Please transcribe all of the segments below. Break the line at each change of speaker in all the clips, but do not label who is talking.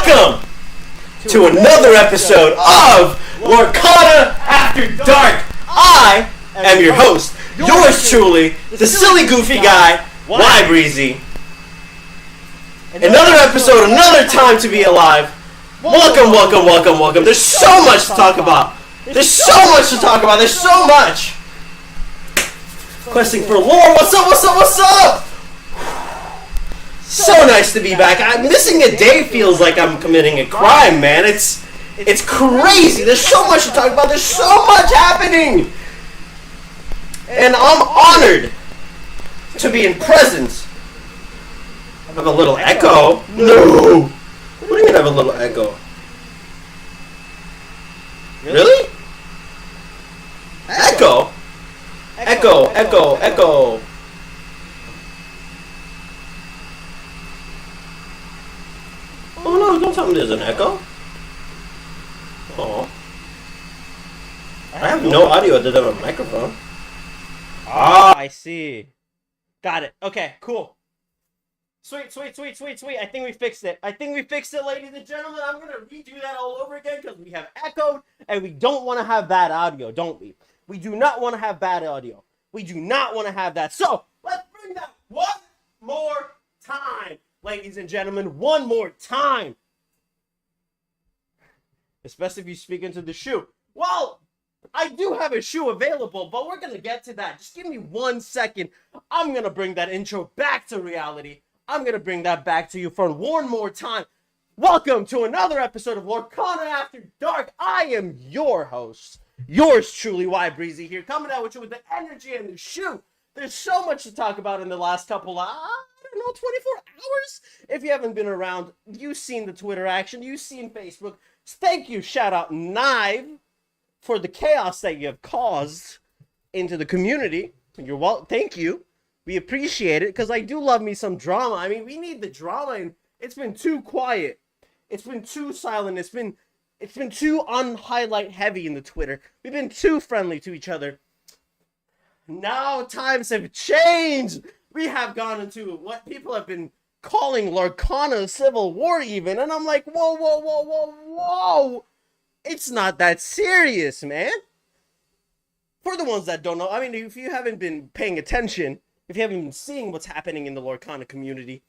Welcome to another episode of Lorcana After Dark. I am your host, yours truly, the silly goofy guy, Why Breezy. Another episode, another time to be alive. Welcome. There's so much to talk about. There's so much. Questing for lore. What's up? So nice to be back. Missing a day feels like I'm committing a crime, man. It's crazy. There's so much to talk about. There's so much happening. And I'm honored to be in presence of a little echo. No. What do you mean I have a little echo? Really? Echo. Oh no, don't tell me there's an echo. Oh. I have no audio other than a microphone.
Ah, I see. Got it. Okay, cool. Sweet. I think we fixed it. Ladies and gentlemen. I'm going to redo that all over again because we have echoed and we don't want to have bad audio, don't we? We do not want to have bad audio. We do not want to have that. So, let's bring that one more time. Ladies and gentlemen, one more time. Especially if you speak into the shoe. Well, I do have a shoe available, but we're going to get to that. Just give me 1 second. I'm going to bring that intro back to reality. I'm going to bring that back to you for one more time. Welcome to another episode of Lorcana After Dark. I am your host, yours truly, Y Breezy here, coming out with you with the energy and the shoe. There's so much to talk about in the last couple of, 24 hours. If you haven't been around, you've seen the Twitter action, you've seen Facebook. Thank you, shout out Knive, for the chaos that you have caused into the community. Thank you. We appreciate it, because I do love me some drama. I mean, we need the drama, and it's been too quiet. It's been too silent. It's been too unhighlight heavy in the Twitter. We've been too friendly to each other. Now times have changed. We have gone into what people have been calling Lorcana Civil War even. And I'm like, whoa. It's not that serious, man. For the ones that don't know, I mean, if you haven't been paying attention, if you haven't been seeing what's happening in the Lorcana community,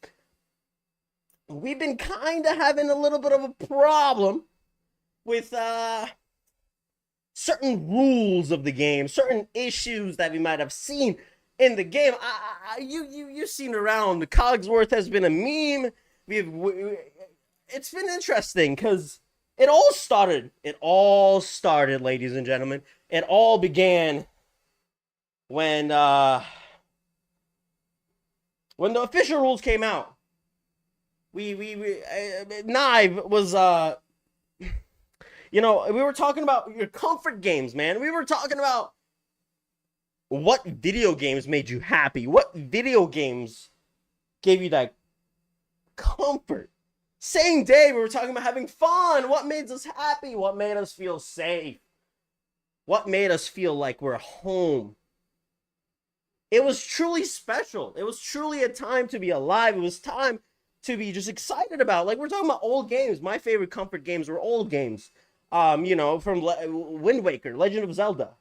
we've been kind of having a little bit of a problem with certain rules of the game, certain issues that we might have seen in the game. You've seen around. The Cogsworth has been a meme. It's been interesting because it all started, ladies and gentlemen. It all began when the official rules came out. Knive was, we were talking about your comfort games, man. We were talking about what video games made you happy. What video games gave you that comfort? Same day, we were talking about having fun. What made us happy? What made us feel safe? What made us feel like we're home? It was truly special. It was truly a time to be alive. It was time to be just excited about. Like, we're talking about old games. My favorite comfort games were old games. From Wind Waker, Legend of Zelda.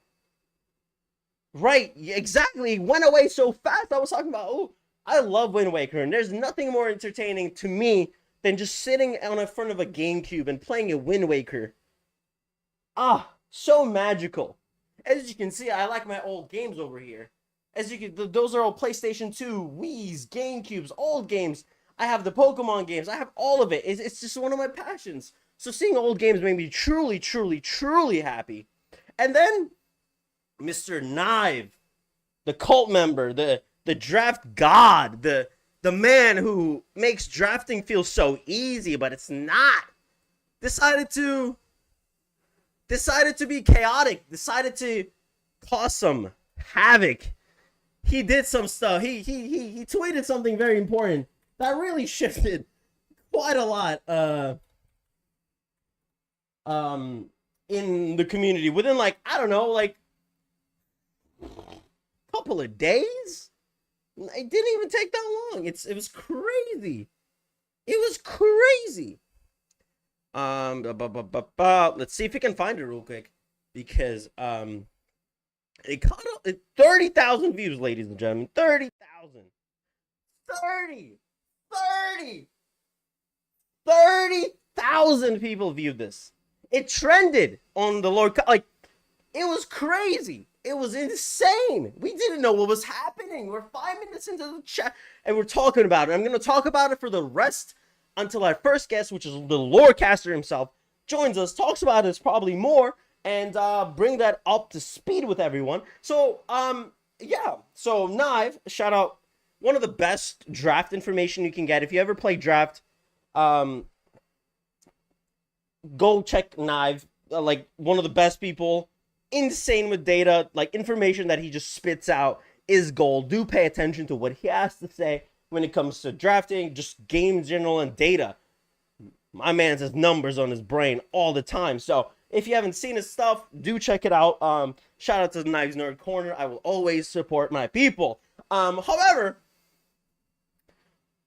Right, exactly. It went away so fast. I was talking about, I love Wind Waker, and there's nothing more entertaining to me than just sitting in front of a GameCube and playing a Wind Waker. So magical. As you can see, I like my old games over here. Those are all PlayStation 2, Wii's, GameCubes, old games. I have the Pokemon games. I have all of it. It's just one of my passions. So seeing old games made me truly happy. And then Mr. Knive, the cult member, the draft god, the man who makes drafting feel so easy, but it's not, decided to be chaotic, decided to cause some havoc. He did some stuff. He tweeted something very important that really shifted quite a lot in the community within, like, I don't know, like couple of days. It didn't even take that long. It was crazy. It was crazy. Let's see if we can find it real quick, because it caught up 30,000 views, ladies and gentlemen. 30,000. 30,000 people viewed this. It trended on the Lorcana. Like, it was crazy. It was insane. We didn't know what was happening. We're 5 minutes into the chat and we're talking about it. I'm going to talk about it for the rest until our first guest, which is the Lorecaster himself, joins us, talks about this probably more, and bring that up to speed with everyone. So, yeah. So, Knive, shout out, one of the best draft information you can get. If you ever play draft, go check Knive. Like, one of the best people. Insane with data. Like, information that he just spits out is gold. Do pay attention to what he has to say when it comes to drafting, just game general and data. My man has numbers on his brain all the time. So, if you haven't seen his stuff, do check it out. Shout out to the Knives Nerd Corner. I will always support my people. However,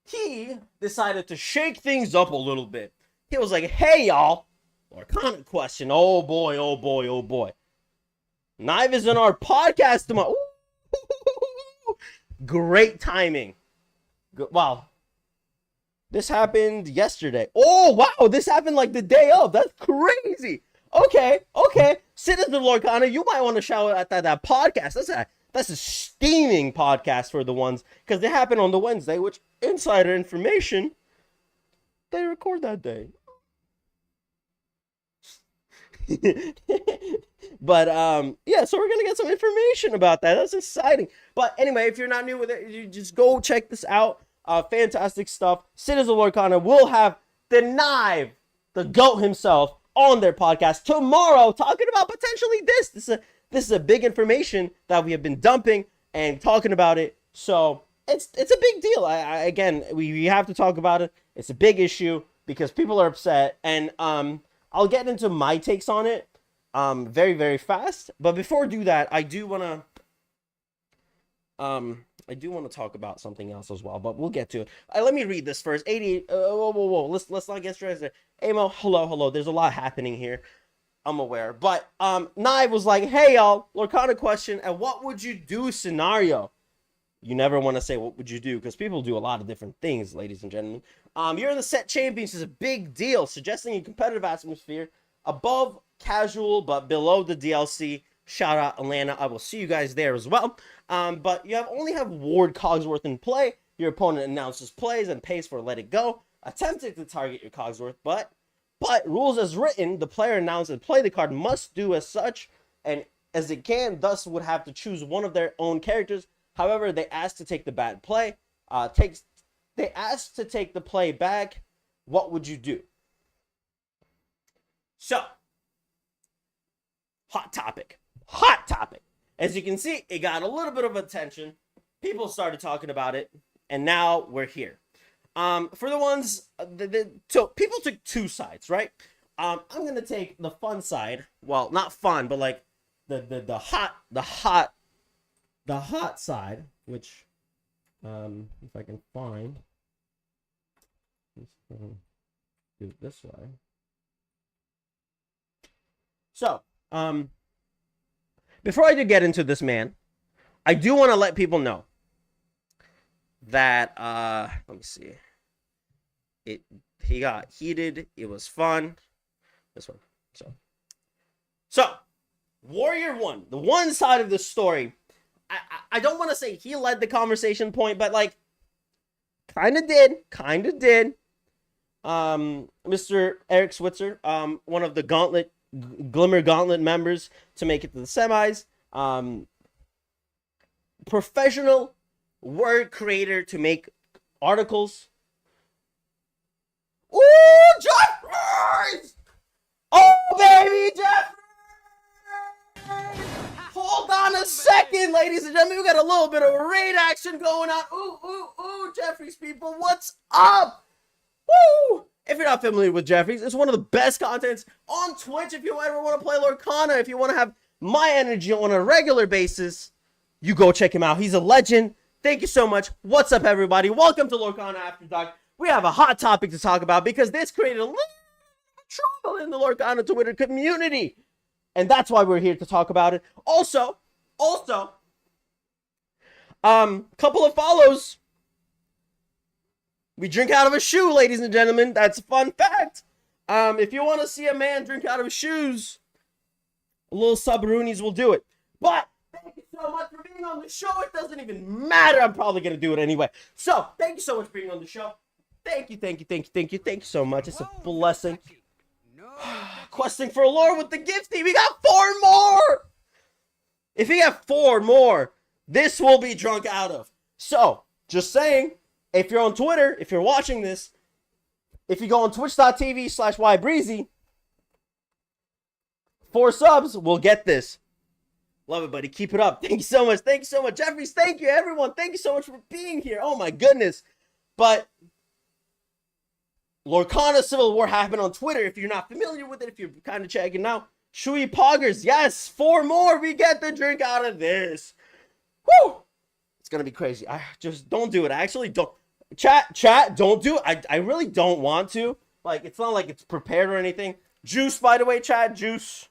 he decided to shake things up a little bit. He was like, hey, y'all. Lorcana question. Oh, boy, oh, boy, oh, boy. Knive is in our podcast tomorrow. Great timing. Wow. This happened yesterday. Oh, wow. This happened like the day of. That's crazy. Okay. Citizen Lorcana, you might want to shout out that podcast. That's a steaming podcast for the ones, because they happen on the Wednesday, which, insider information, they record that day. But yeah, so we're gonna get some information about that. That's exciting. But anyway, if you're not new with it, you just go check this out. Fantastic stuff. Citizen Lorcana will have the Knive, the GOAT himself, on their podcast tomorrow, talking about potentially this. This is a big information that we have been dumping and talking about it. So it's a big deal. Again, we have to talk about it. It's a big issue because people are upset, and I'll get into my takes on it very, very fast. But before I do that, I do want to talk about something else as well, but we'll get to it. Let me read this first. 88. Whoa. Let's not get stressed. Amo, hello. There's a lot happening here. I'm aware. But Knive was like, hey, y'all, Lorcana question, and what would you do scenario? You never want to say what would you do, because people do a lot of different things, ladies and gentlemen. You're in the set champions is a big deal, suggesting a competitive atmosphere above casual but below the DLC. Shout out Atlanta. I will see you guys there as well. But you only have Ward Cogsworth in play. Your opponent announces plays and pays for Let It Go, attempting to target your Cogsworth, but rules as written, the player announced and play the card must do as such and as it can, thus would have to choose one of their own characters. However, they asked to take the bad play. They asked to take the play back. What would you do? So, hot topic. As you can see, it got a little bit of attention. People started talking about it, and now we're here. For the ones, so people took two sides, right? I'm gonna take the fun side. Well, not fun, but like the hot side, which, if I can find, let's do it this way. So, before I do get into this, man, I do want to let people know that let me see. He got heated. It was fun. This one. So Warrior 1, the one side of the story. I don't want to say he led the conversation point, but like kind of did. Mr. Eric Switzer, one of the Glimmer Gauntlet members to make it to the semis. Professional word creator to make articles. Ooh, Jeffries! Oh, baby, Jeffries! Hold on a second, ladies and gentlemen. We got a little bit of raid action going on. Ooh, Jeffries, people. What's up? Woo! If you're not familiar with Jeffries, it's one of the best contents on Twitch. If you ever want to play Lorcana, if you want to have my energy on a regular basis, you go check him out. He's a legend. Thank you so much. What's up, everybody? Welcome to Lorcana After Dark. We have a hot topic to talk about because this created a little trouble in the Lorcana Twitter community. And that's why we're here to talk about it. Also, couple of follows. We drink out of a shoe, ladies and gentlemen. That's a fun fact. If you want to see a man drink out of his shoes, a little Sabaroonies will do it. But thank you so much for being on the show. It doesn't even matter. I'm probably going to do it anyway. So, thank you so much for being on the show. Thank you so much. It's a blessing. Questing for lore with the gifty. We got 4 more. If we have 4 more, this will be drunk out of. So, just saying, if you're on Twitter, if you're watching this, if you go on twitch.tv/ybreezy, 4 subs, we'll get this. Love it, buddy. Keep it up. Thank you so much. Thank you so much. Jeffries, thank you, everyone. Thank you so much for being here. Oh, my goodness. But Lorcana Civil War happened on Twitter. If you're not familiar with it, if you're kind of checking out, Shui Poggers, yes, 4 more. We get the drink out of this. Woo! It's going to be crazy. I just don't do it. I actually don't. Chat, don't do it. I really don't want to. Like, it's not like it's prepared or anything. Juice, by the way, chat. Juice.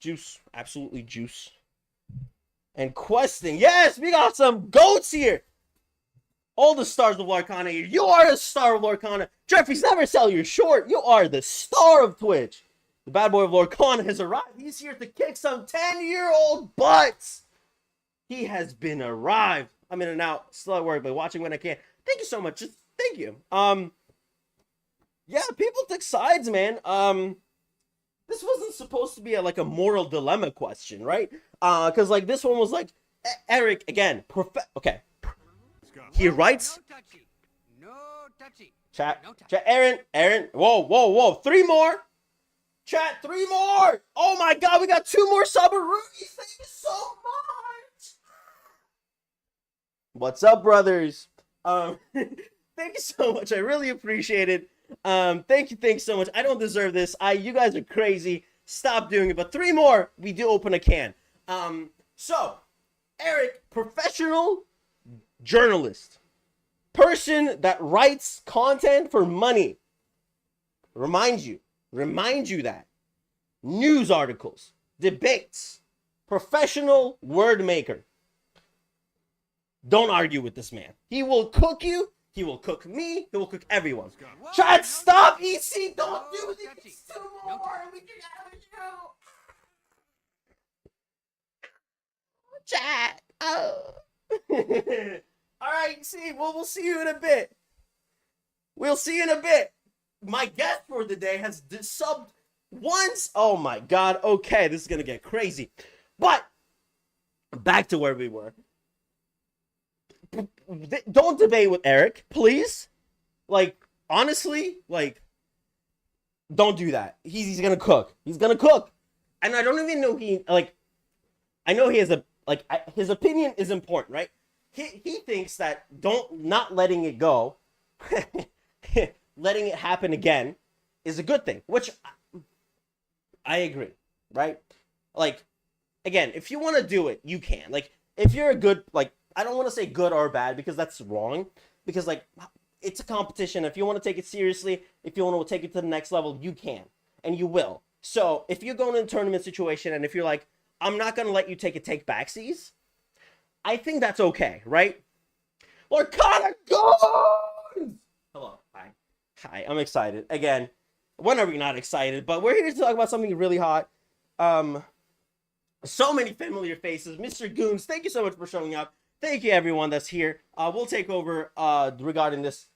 Juice. Absolutely juice. And questing. Yes, we got some goats here. All the stars of Lorcana here. You are a star of Lorcana. Jeffries, never sell you short. You are the star of Twitch. The bad boy of Lorcana has arrived. He's here to kick some 10-year-old butts. He has been arrived. I'm in and out, still at work, but watching when I can. Thank you so much. Just thank you. Yeah, people took sides, man. This wasn't supposed to be like a moral dilemma question, right? Because like this one was like, Eric again. Okay. He writes.
No touchy.
Chat. Aaron. Whoa. 3 more. Chat. 3 more. Oh my God, we got 2 more Sabaroonies. Thank you so much. What's up, brothers? Thank you so much. I really appreciate it. Thank you so much. I don't deserve this. You guys are crazy. Stop doing it. But 3 more, we do open a can. So, Eric, professional journalist, person that writes content for money. Remind you that news articles, debates, professional word maker. Don't argue with this man. He will cook you. He will cook me. He will cook everyone. Chat, stop, EC. Don't do this. 2 more. We can have a show. Chat. Oh. All right. See, we'll see you in a bit. We'll see you in a bit. My guest for the day has subbed once. Oh my God. Okay, this is gonna get crazy. But back to where we were. Don't debate with Eric, please. Like, honestly, like, don't do that. He's gonna cook. He's gonna cook. And I don't even know I know he has his opinion is important, right? He thinks that not letting it go, letting it happen again is a good thing, which I agree, right? Like, again, if you want to do it, you can. Like, if you're a good, like, I don't want to say good or bad because that's wrong. Because, like, it's a competition. If you want to take it seriously, if you want to take it to the next level, you can. And you will. So, if you're going in a tournament situation and if you're like, I'm not going to let you take backsies, I think that's okay, right? Lorcana goes! Hello. Hi. I'm excited. Again, when are we not excited? But we're here to talk about something really hot. So many familiar faces. Mr. Goons, thank you so much for showing up. Thank you, everyone that's here. We'll take over regarding this.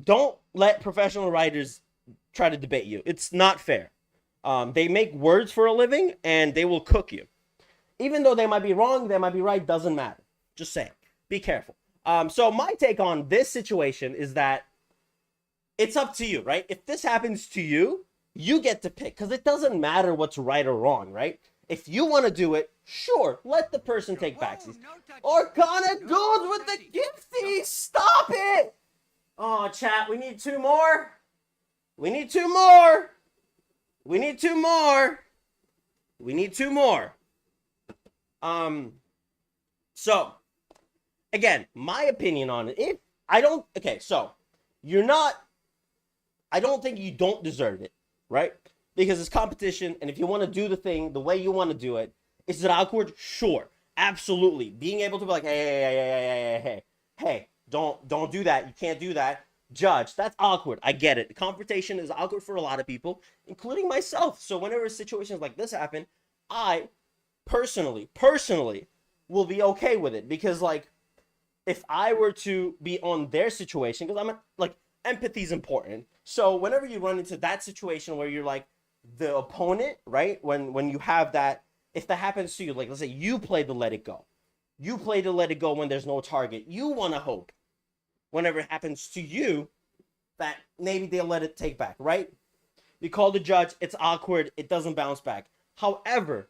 Don't let professional writers try to debate you. It's not fair. They make words for a living, and they will cook you. Even though they might be wrong, they might be right, doesn't matter. Just saying. Be careful. So my take on this situation is that it's up to you, right? If this happens to you, you get to pick, because it doesn't matter what's right or wrong, right? If you want to do it, sure, let the person take backsies. Lorcana goes with the gifty. Stop it! Oh, chat, we need 2 more. We need 2 more. We need 2 more. We need 2 more. So, again, my opinion on it, Okay, so you're not. I don't think you don't deserve it, right? Because it's competition, and if you want to do the thing the way you want to do it, is it awkward? Sure, absolutely. Being able to be like, hey, don't do that. You can't do that. Judge, that's awkward. I get it. The confrontation is awkward for a lot of people, including myself. So whenever situations like this happen, I personally will be okay with it, because like if I were to be on their situation, because I'm like, empathy is important. So whenever you run into that situation where you're like the opponent, right? When you have that, if that happens to you, like let's say you play the let it go. You play the let it go when there's no target. You want to hope whenever it happens to you that maybe they'll let it take back, right? You call the judge, it's awkward, it doesn't bounce back. However,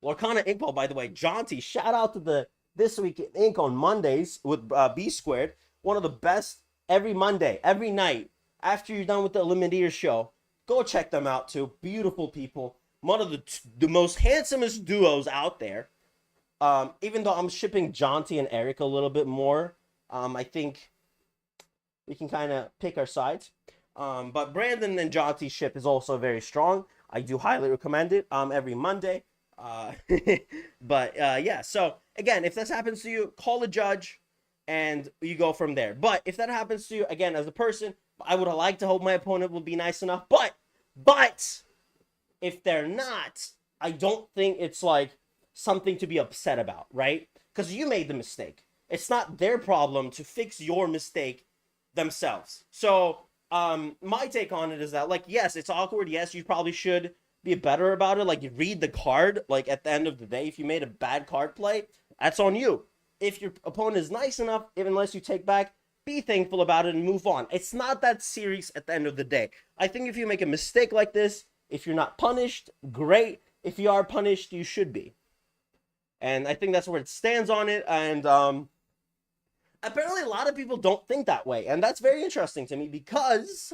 Lorcana Inkball, by the way, Jaunty, shout out to the This Week in Ink on Mondays with B Squared. One of the best every Monday, every night, after you're done with the Eliminator show. Go check them out too. Beautiful people. One of the most handsomest duos out there. Even though I'm shipping Jaunty and Eric a little bit more, I think we can kind of pick our sides. But Brandon and Jaunty's ship is also very strong. I do highly recommend it every Monday. But yeah, so again, if this happens to you, call a judge and you go from there. But if that happens to you, again, as a person, I would like to hope my opponent will be nice enough. But if they're not, I don't think it's like something to be upset about, right? Because you made the mistake. It's not their problem to fix your mistake themselves. So my take on it is that, like, yes, it's awkward. Yes, you probably should be better about it. Like, you read the card. Like, at the end of the day, if you made a bad card play, that's on you. If your opponent is nice enough, even unless you take back, be thankful about it and move on. It's not that serious at the end of the day. I think if you make a mistake like this, if you're not punished, great. If you are punished, you should be. And I think that's where it stands on it. And apparently a lot of people don't think that way. And that's very interesting to me because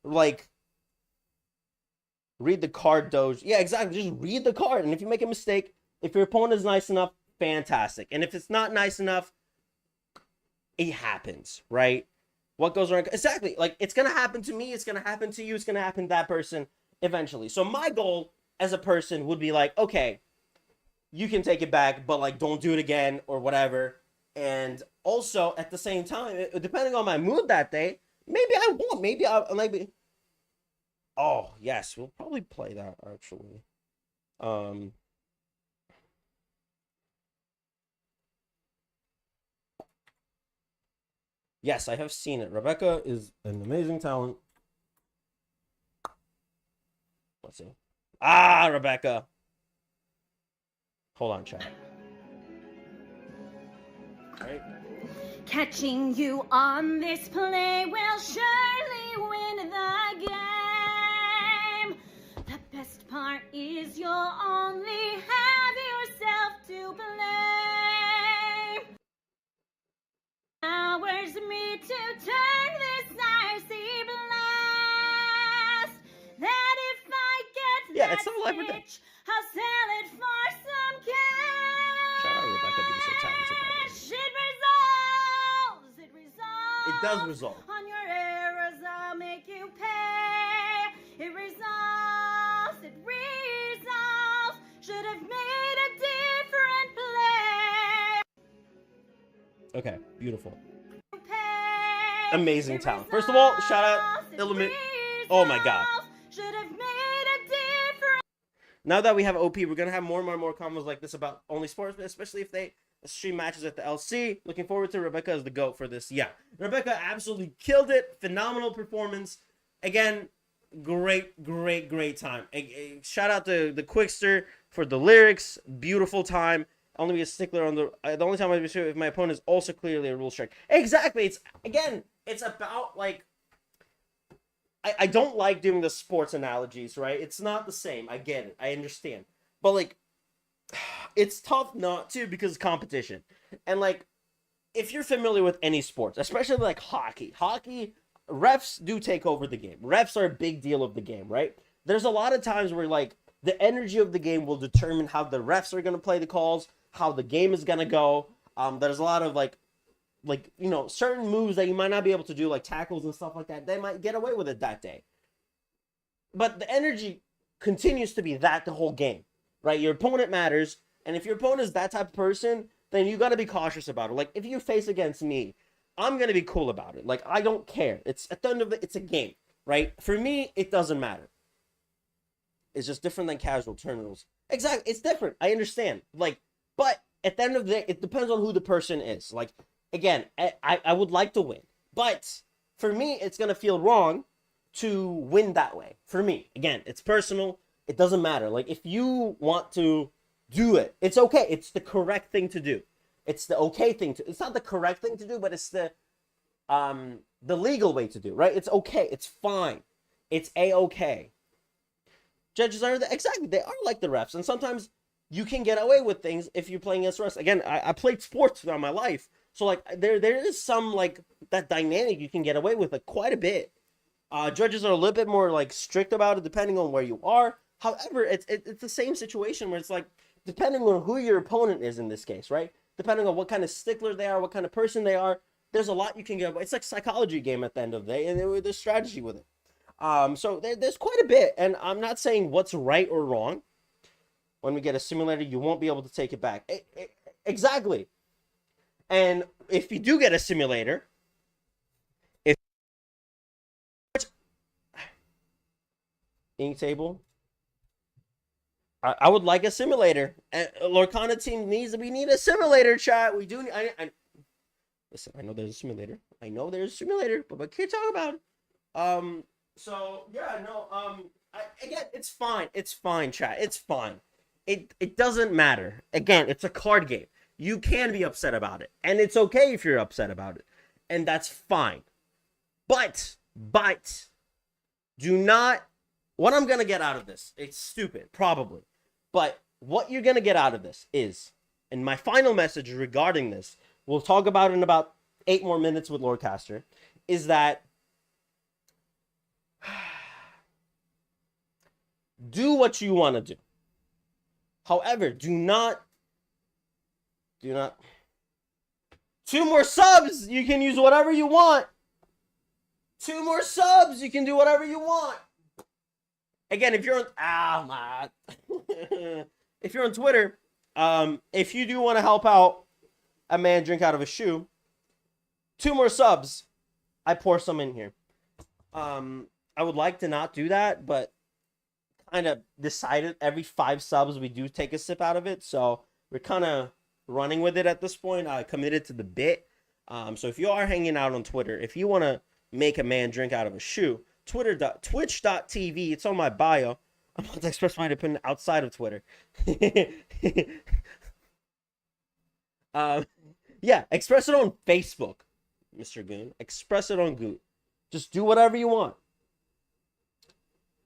like, read the card, Doge. Yeah, exactly. Just read the card. And if you make a mistake, if your opponent is nice enough, fantastic. And if it's not nice enough, it happens, right? What goes around? Exactly. Like, it's going to happen to me. It's going to happen to you. It's going to happen to that person eventually. So my goal as a person would be like, okay, you can take it back, but like, don't do it again or whatever. And also at the same time, depending on my mood that day, maybe I won't. Maybe. Oh, yes. We'll probably play that, actually. Yes, I have seen it. Rebecca is an amazing talent. Let's see. Ah, Rebecca. Hold on, chat. All right.
Catching you on this play will surely win the game. The best part is you'll only have yourself to blame. Hours me to turn this icy blast. That if I get
Yeah,
that
it's not live or dead.
stitch, I'll sell it for some cash.
Shout out Rebecca being so talented, by the way.
It resolves.
It does resolve.
On your errors, I'll make you pay. It resolves. Should have made a different play.
Okay, beautiful.
Pay.
Amazing
It
talent. First of all, shout out
resolves. It
Element. Oh my god.
resolves. Should have made a different.
Now that we have OP, we're gonna have more and more combos like this about only sports, especially if they stream matches at the LC. Looking forward to Rebecca as the GOAT for this. Yeah, Rebecca absolutely killed it. Phenomenal performance. Again, great time. Shout out to the Quickster for the lyrics. Beautiful time. Only be a stickler on the only time I'd be sure if my opponent is also clearly a rule strike. Exactly. It's about like. I don't like doing the sports analogies, right? It's not the same. I get it. I understand. But, like, it's tough not to because of competition. And, like, if you're familiar with any sports, especially, like, hockey, refs do take over the game. Refs are a big deal of the game, right? There's a lot of times where, like, the energy of the game will determine how the refs are going to play the calls, how the game is going to go, There's a lot of like you know, certain moves that you might not be able to do, like tackles and stuff like that. They might get away with it that day. But the energy continues to be that the whole game, right? Your opponent matters, and if your opponent is that type of person, then you got to be cautious about it. Like, if you face against me, I'm going to be cool about it. Like, I don't care. It's at the end of it, it's a game, right? For me, it doesn't matter. It's just different than casual tournaments. Exactly, it's different. I understand. Like, but at the end of the day, it depends on who the person is. Like, again, I would like to win, but for me, it's going to feel wrong to win that way. For me, again, it's personal. It doesn't matter. Like, if you want to do it, it's okay. It's the correct thing to do. It's the okay thing to. It's not the correct thing to do, but it's the legal way to do. Right? It's okay. It's fine. It's a-okay. Judges are exactly. They are like the refs, and sometimes you can get away with things if you're playing against refs. Again, I played sports throughout my life, so like there is some like that dynamic you can get away with like quite a bit. Judges are a little bit more like strict about it depending on where you are. However, it's the same situation where it's like depending on who your opponent is in this case, right? Depending on what kind of stickler they are, what kind of person they are, there's a lot you can get. It's like psychology game at the end of the day, and there's strategy with it. So there's quite a bit, and I'm not saying what's right or wrong. When we get a simulator, you won't be able to take it back. Exactly. And if you do get a simulator, ink table, I would like a simulator. Lorcana team we need a simulator, chat. We do. Listen, I know there's a simulator. But we can't talk about it. So yeah, no. Again, it's fine. It's fine, chat. It's fine. It doesn't matter. Again, it's a card game. You can be upset about it, and it's okay if you're upset about it, and that's fine. But do not. What I'm gonna get out of this, it's stupid, probably, but what you're gonna get out of this is, and my final message regarding this, we'll talk about it in about 8 more minutes with Lordcaster, is that do what you want to do. However, do not 2 more subs, you can use whatever you want. 2 more subs, you can do whatever you want. Again, if you're on if you're on Twitter, if you do want to help out a man drink out of a shoe, 2 more subs, I pour some in here. I would like to not do that, but kind of decided every 5 subs we do take a sip out of it, so we're kind of running with it at this point. I committed to the bit. So if you are hanging out on Twitter, if you want to make a man drink out of a shoe, twitch.tv, it's on my bio. I'm about to express my opinion outside of Twitter. Yeah, express it on Facebook, Mr. Goon. Express it on Goot. Just do whatever you want.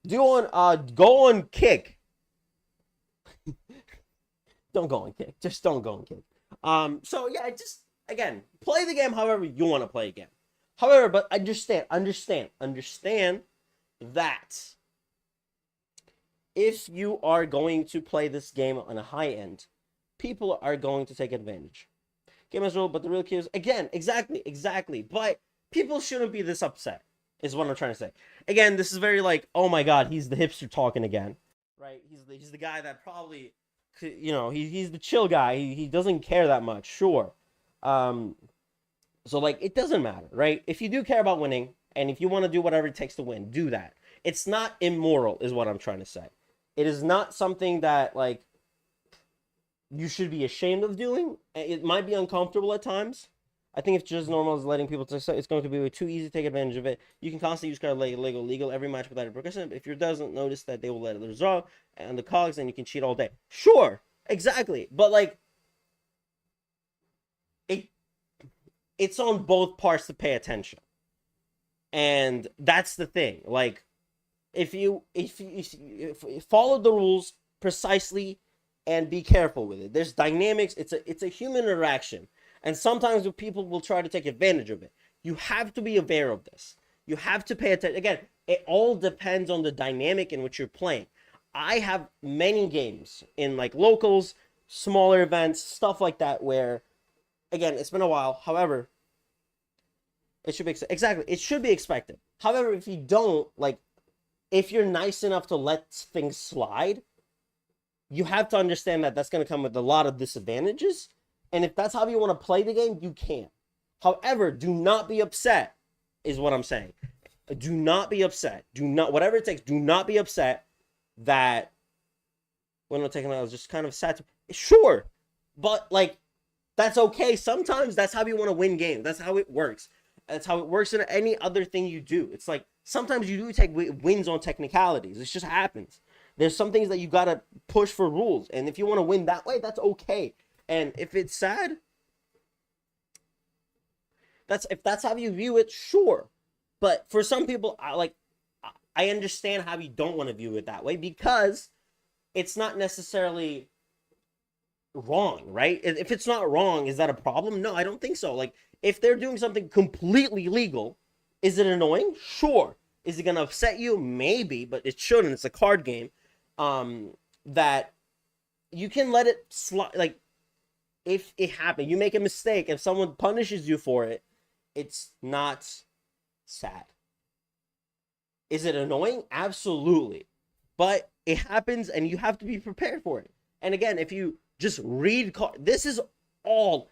Go on Kick. Don't go on Kick. Just don't go on Kick. So yeah, just again, play the game however you want to play again. However, but understand that if you are going to play this game on a high end, people are going to take advantage. Game as rule, but the real key is again, exactly. But people shouldn't be this upset, is what I'm trying to say. Again, this is very like, oh my god, he's the hipster talking again, right? He's the guy that probably, you know, he's the chill guy. He doesn't care that much, sure. So like, it doesn't matter, right? If you do care about winning, and if you want to do whatever it takes to win, do that. It's not immoral, is what I'm trying to say. It is not something that like you should be ashamed of doing. It might be uncomfortable at times. I think it's just normal as letting people say it's going to be too easy to take advantage of it. You can constantly use card legal every match without a progression. If your doesn't notice that they will let it resolve and the cogs, and you can cheat all day. Sure, exactly. But like, it's on both parts to pay attention, and that's the thing. Like, if you follow the rules precisely and be careful with it, there's dynamics. It's a human interaction. And sometimes people will try to take advantage of it. You have to be aware of this. You have to pay attention. Again, it all depends on the dynamic in which you're playing. I have many games in like locals, smaller events, stuff like that, where again, it's been a while. However, it should be exactly. It should be expected. However, if you don't, like, if you're nice enough to let things slide, you have to understand that that's going to come with a lot of disadvantages. And if that's how you want to play the game, you can. However, do not be upset, is what I'm saying. Do not be upset. Do not, whatever it takes, do not be upset that when I'm taking out, I was just kind of sad. Sure, but like, that's okay. Sometimes that's how you want to win games. That's how it works. That's how it works in any other thing you do. It's like, sometimes you do take wins on technicalities. It just happens. There's some things that you got to push for rules. And if you want to win that way, that's okay. And if it's sad, if that's how you view it, sure. But for some people, I understand how you don't want to view it that way, because it's not necessarily wrong, right? If it's not wrong, is that a problem? No, I don't think so. Like, if they're doing something completely legal, is it annoying? Sure. Is it going to upset you? Maybe, but it shouldn't. It's a card game. That you can let it slide. Like, if it happened, you make a mistake, if someone punishes you for it, it's not sad. Is it annoying? Absolutely. But it happens, and you have to be prepared for it. And again, if you just read this is all,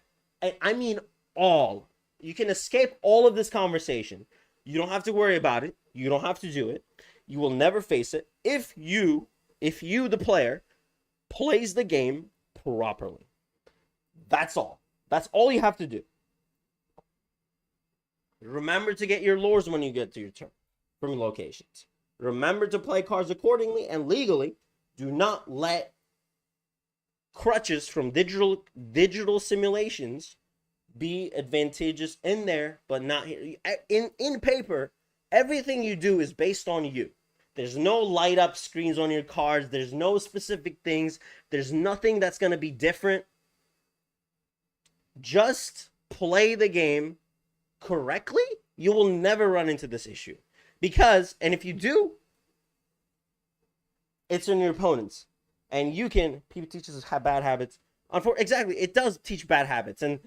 I mean all. You can escape all of this conversation. You don't have to worry about it. You don't have to do it. You will never face it if you, the player, plays the game properly. That's all. That's all you have to do. Remember to get your lures when you get to your turn from locations. Remember to play cards accordingly and legally. Do not let crutches from digital simulations be advantageous in there, but not here. In paper, everything you do is based on you. There's no light up screens on your cards. There's no specific things. There's nothing that's going to be different. Just play the game correctly. You will never run into this issue. Because, and if you do, it's on your opponents. And you can, people teach us have bad habits. Exactly, it does teach bad habits. And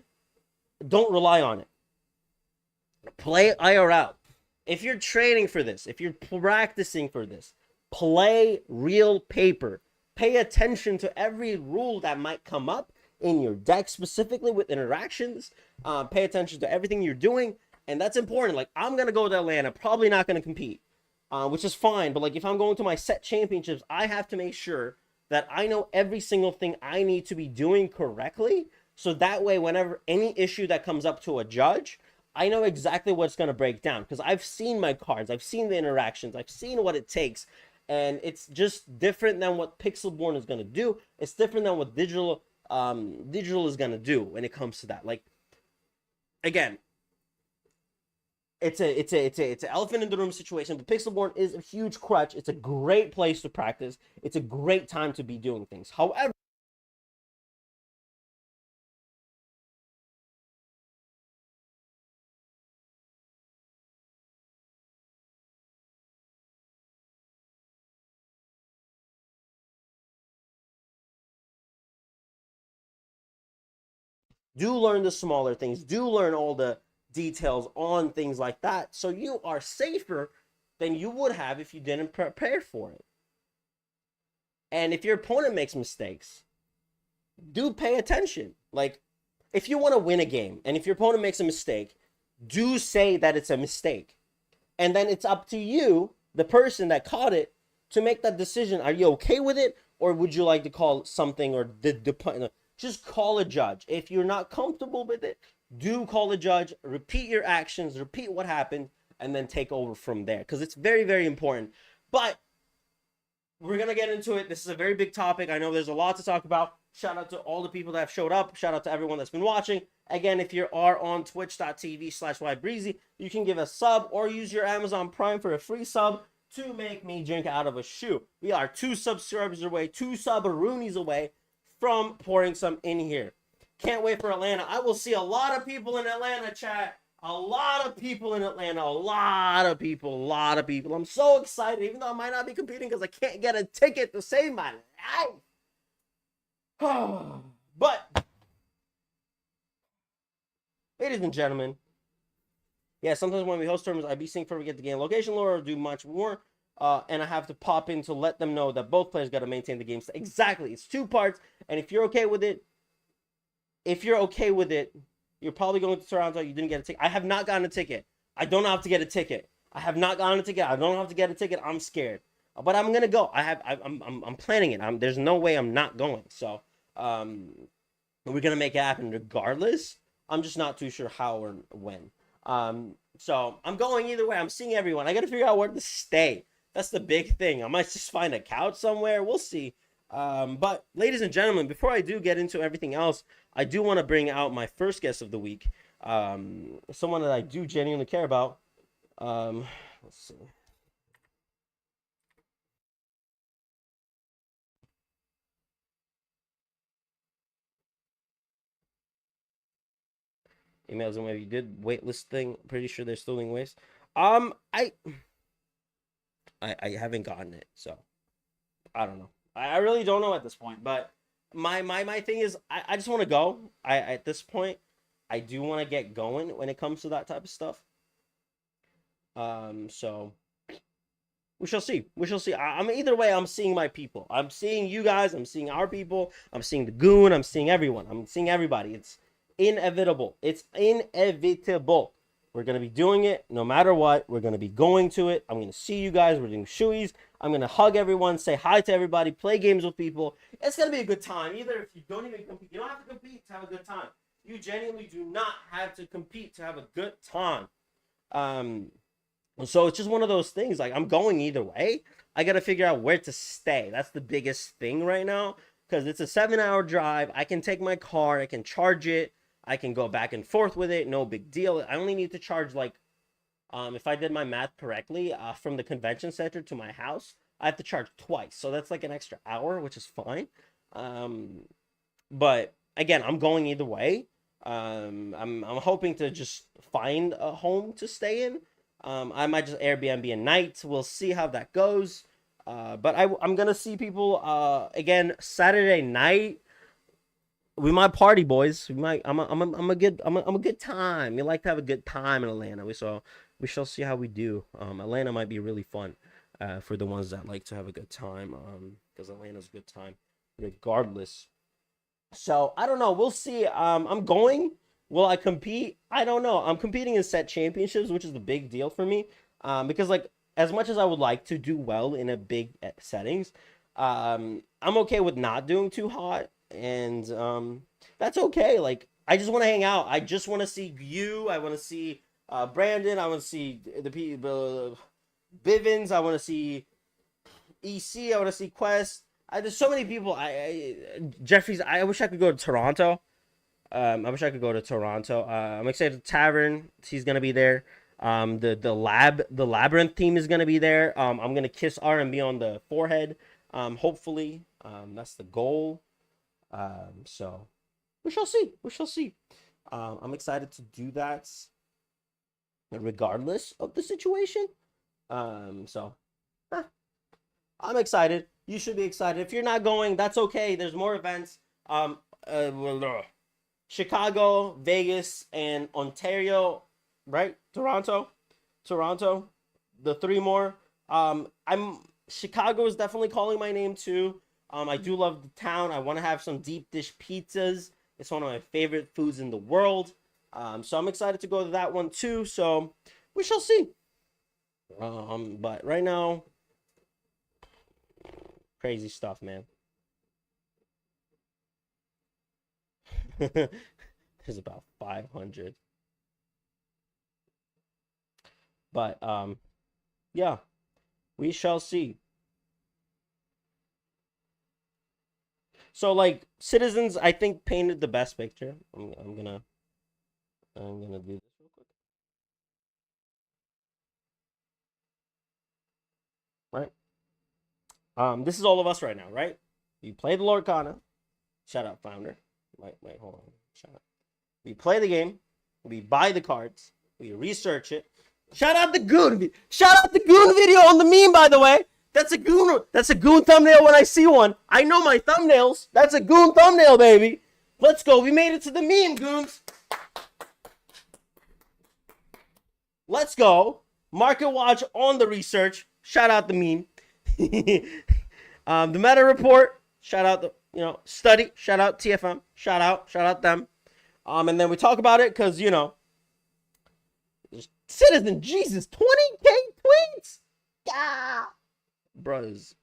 don't rely on it. Play IRL. If you're training for this, if you're practicing for this, play real paper. Pay attention to every rule that might come up in your deck, specifically with interactions. Pay attention to everything you're doing. And that's important. Like, I'm going to go to Atlanta, probably not going to compete, which is fine. But like, if I'm going to my set championships, I have to make sure that I know every single thing I need to be doing correctly. So that way, whenever any issue that comes up to a judge, I know exactly what's going to break down. Because I've seen my cards, I've seen the interactions, I've seen what it takes. And it's just different than what Pixelborn is going to do. It's different than what digital is going to do when it comes to that. Like, again, it's an elephant in the room situation, but Pixelborn is a huge crutch. It's a great place to practice. It's a great time to be doing things. However, do learn the smaller things. Do learn all the details on things like that, so you are safer than you would have if you didn't prepare for it. And if your opponent makes mistakes, do pay attention. Like, if you want to win a game, and if your opponent makes a mistake, do say that it's a mistake. And then it's up to you, the person that caught it, to make that decision. Are you okay with it? Or would you like to call something, or just call a judge. If you're not comfortable with it, do call a judge, repeat your actions, repeat what happened, and then take over from there. Because it's very, very important. But we're going to get into it. This is a very big topic. I know there's a lot to talk about. Shout out to all the people that have showed up. Shout out to everyone that's been watching. Again, if you are on twitch.tv/ybreezy, you can give a sub or use your Amazon Prime for a free sub to make me drink out of a shoe. We are 2 subscribers away, 2 subaroonies away from pouring some in here. Can't wait for Atlanta. I will see a lot of people in Atlanta, chat. A lot of people in Atlanta. A lot of people. I'm so excited, even though I might not be competing because I can't get a ticket to save my life. But ladies and gentlemen, yeah, sometimes when we host tournaments, I be seeing for get the game location lore or do much more. And I have to pop in to let them know that both players got to maintain the game. Exactly. It's 2 parts. And if you're okay with it, you're probably going to Toronto. You didn't get a ticket. I have not gotten a ticket. I don't have to get a ticket. I have not gotten a ticket. I don't have to get a ticket. I'm scared. But I'm going to go. I'm planning it. There's no way I'm not going. So, we're going to make it happen regardless. I'm just not too sure how or when. So I'm going either way. I'm seeing everyone. I got to figure out where to stay. That's the big thing. I might just find a couch somewhere. We'll see. But ladies and gentlemen, before I do get into everything else, I do want to bring out my first guest of the week. Someone that I do genuinely care about. Let's see. Emails and whatever you did waitlist thing. Pretty sure they're still doing waste. I haven't gotten it, so I don't know. I really don't know at this point. But my thing is I just want to go. At this point I do want to get going when it comes to that type of stuff. So we shall see. I'm either way. I'm seeing my people. I'm seeing you guys. I'm seeing our people. I'm seeing the goon. I'm seeing everyone. I'm seeing everybody. It's inevitable. We're going to be doing it no matter what. We're going to be going to it. I'm going to see you guys. We're doing shoeies. I'm going to hug everyone, say hi to everybody, play games with people. It's going to be a good time. Either if you don't even compete, you don't have to compete to have a good time. You genuinely do not have to compete to have a good time. So it's just one of those things. Like, I'm going either way. I got to figure out where to stay. That's the biggest thing right now. Because it's a 7-hour drive. I can take my car. I can charge it. I can go back and forth with it. No big deal. I only need to charge, like, if I did my math correctly, from the convention center to my house, I have to charge twice. So that's like an extra hour, which is fine. But again, I'm going either way. I'm hoping to just find a home to stay in. I might just Airbnb a night. We'll see how that goes. But I'm gonna see people again Saturday night. We might party, boys. We might. I'm a good time. We like to have a good time in Atlanta. We shall see how we do. Atlanta might be really fun for the ones that like to have a good time. Because Atlanta's a good time, regardless. So I don't know. We'll see. I'm going. Will I compete? I don't know. I'm competing in set championships, which is the big deal for me. Because like as much as I would like to do well in a big settings, I'm okay with not doing too hot. And that's okay. Like, I just want to hang out. I just want to see you. I want to see Brandon. I want to see the people, Bivens. I want to see EC. I want to see Quest. There's so many people. Jeffries. I wish I could go to Toronto. I'm excited. Tavern. He's gonna be there. The labyrinth team is gonna be there. I'm gonna kiss R&B on the forehead. Hopefully. That's the goal. So we shall see. I'm excited to do that regardless of the situation. I'm excited. You should be excited. If you're not going, that's okay. There's more events. Chicago, Vegas, and Ontario, right? Toronto, the 3 more. Chicago is definitely calling my name too. I do love the town. I want to have some deep dish pizzas. It's one of my favorite foods in the world. So I'm excited to go to that one too. So we shall see. But right now, crazy stuff, man. There's about 500. But yeah, we shall see. So like Citizens, I think painted the best picture. I'm gonna do this real quick. Right. This is all of us right now, right? You play the Lorcana. Shut up, founder. Wait, hold on. Shut up. We play the game. We buy the cards. We research it. Shout out the goon video on the meme, by the way. That's a goon thumbnail when I see one. I know my thumbnails. That's a goon thumbnail, baby. Let's go. We made it to the meme, goons. let's go. Market watch on the research. Shout out the meme. The meta report. Shout out the study. Shout out TFM. Shout out them. And then we talk about it because Citizen Jesus 20K tweets. Yeah. Brothers.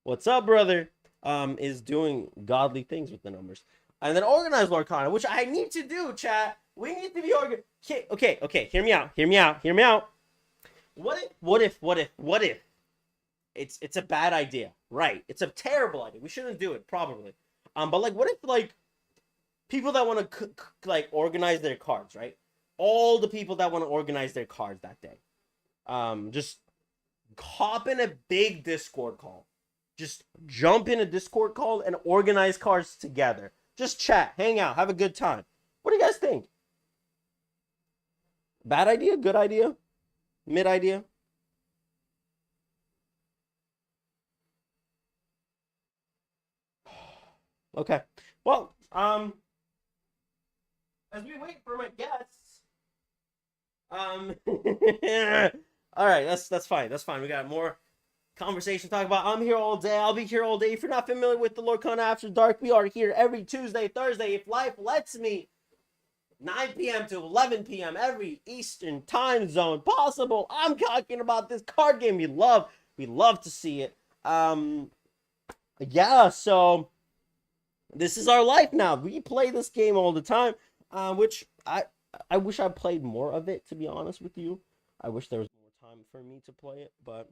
What's up, brother? Is doing godly things with the numbers. And then organized Lorcana, which I need to do, chat. We need to be organized. Okay. Hear me out. What if? It's a bad idea, right? It's a terrible idea. We shouldn't do it, probably. But like, what if people that want to organize their cards, right? All the people that want to organize their cards that day, just hop in a big Discord call. Just jump in a Discord call and organize cards together. Just chat, hang out, have a good time. What do you guys think? Bad idea? Good idea? Mid idea? Okay. Well, as we wait for my guests, all right, that's fine. We got more conversation to talk about. I'm here all day. I'll be here all day. If you're not familiar with the Lorcana After Dark, we are here every Tuesday, Thursday, if life lets me. 9 p.m. to 11 p.m. every Eastern time zone possible. I'm talking about this card game we love. We love to see it. Yeah, so this is our life now. We play this game all the time, which I wish I played more of it, to be honest with you. I wish there was more time for me to play it, but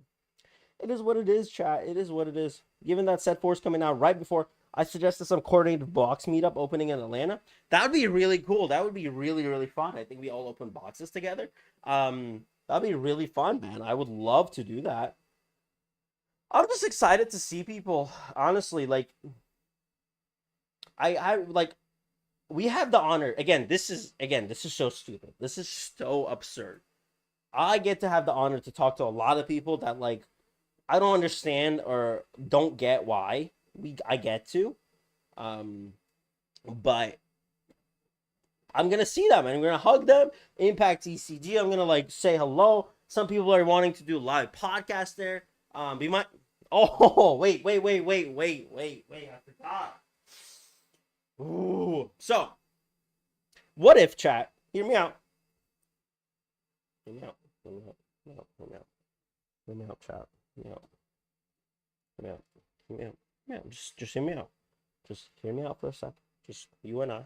it is what it is, chat. It is what it is. Given that set 4 is coming out right before I suggested some coordinated box meetup opening in Atlanta, that would be really cool. That would be really, really fun. I think we all open boxes together. That'd be really fun, man. I would love to do that. I'm just excited to see people, honestly. We have the honor. Again, this is so stupid. This is so absurd. I get to have the honor to talk to a lot of people that I don't understand or don't get why I get to. But I'm gonna see them and I'm gonna hug them. Impact ECG. I'm gonna say hello. Some people are wanting to do live podcast there. Be my. Oh wait! I forgot. Ooh. So, what if, chat? Hear me out. Hear me out, chat. Hear me out. Just hear me out. Just hear me out for a second. Just you and I.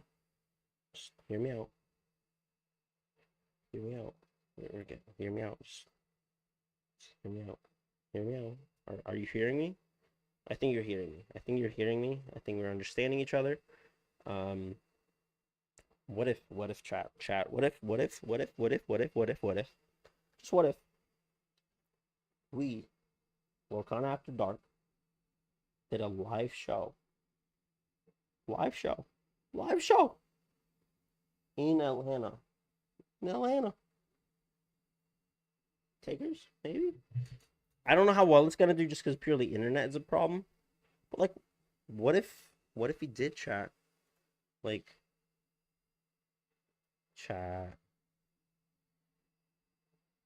Just hear me out. Hear me out. Hear me out. Just hear me out. Hear me out. Are you hearing me? I think you're hearing me. I think you're hearing me. I think we're understanding each other. What if chat? What if? Just what if we, Lorcana After Dark, did a live show in Atlanta. Takers, maybe? I don't know how well it's gonna do just because purely internet is a problem. But what if we did chat?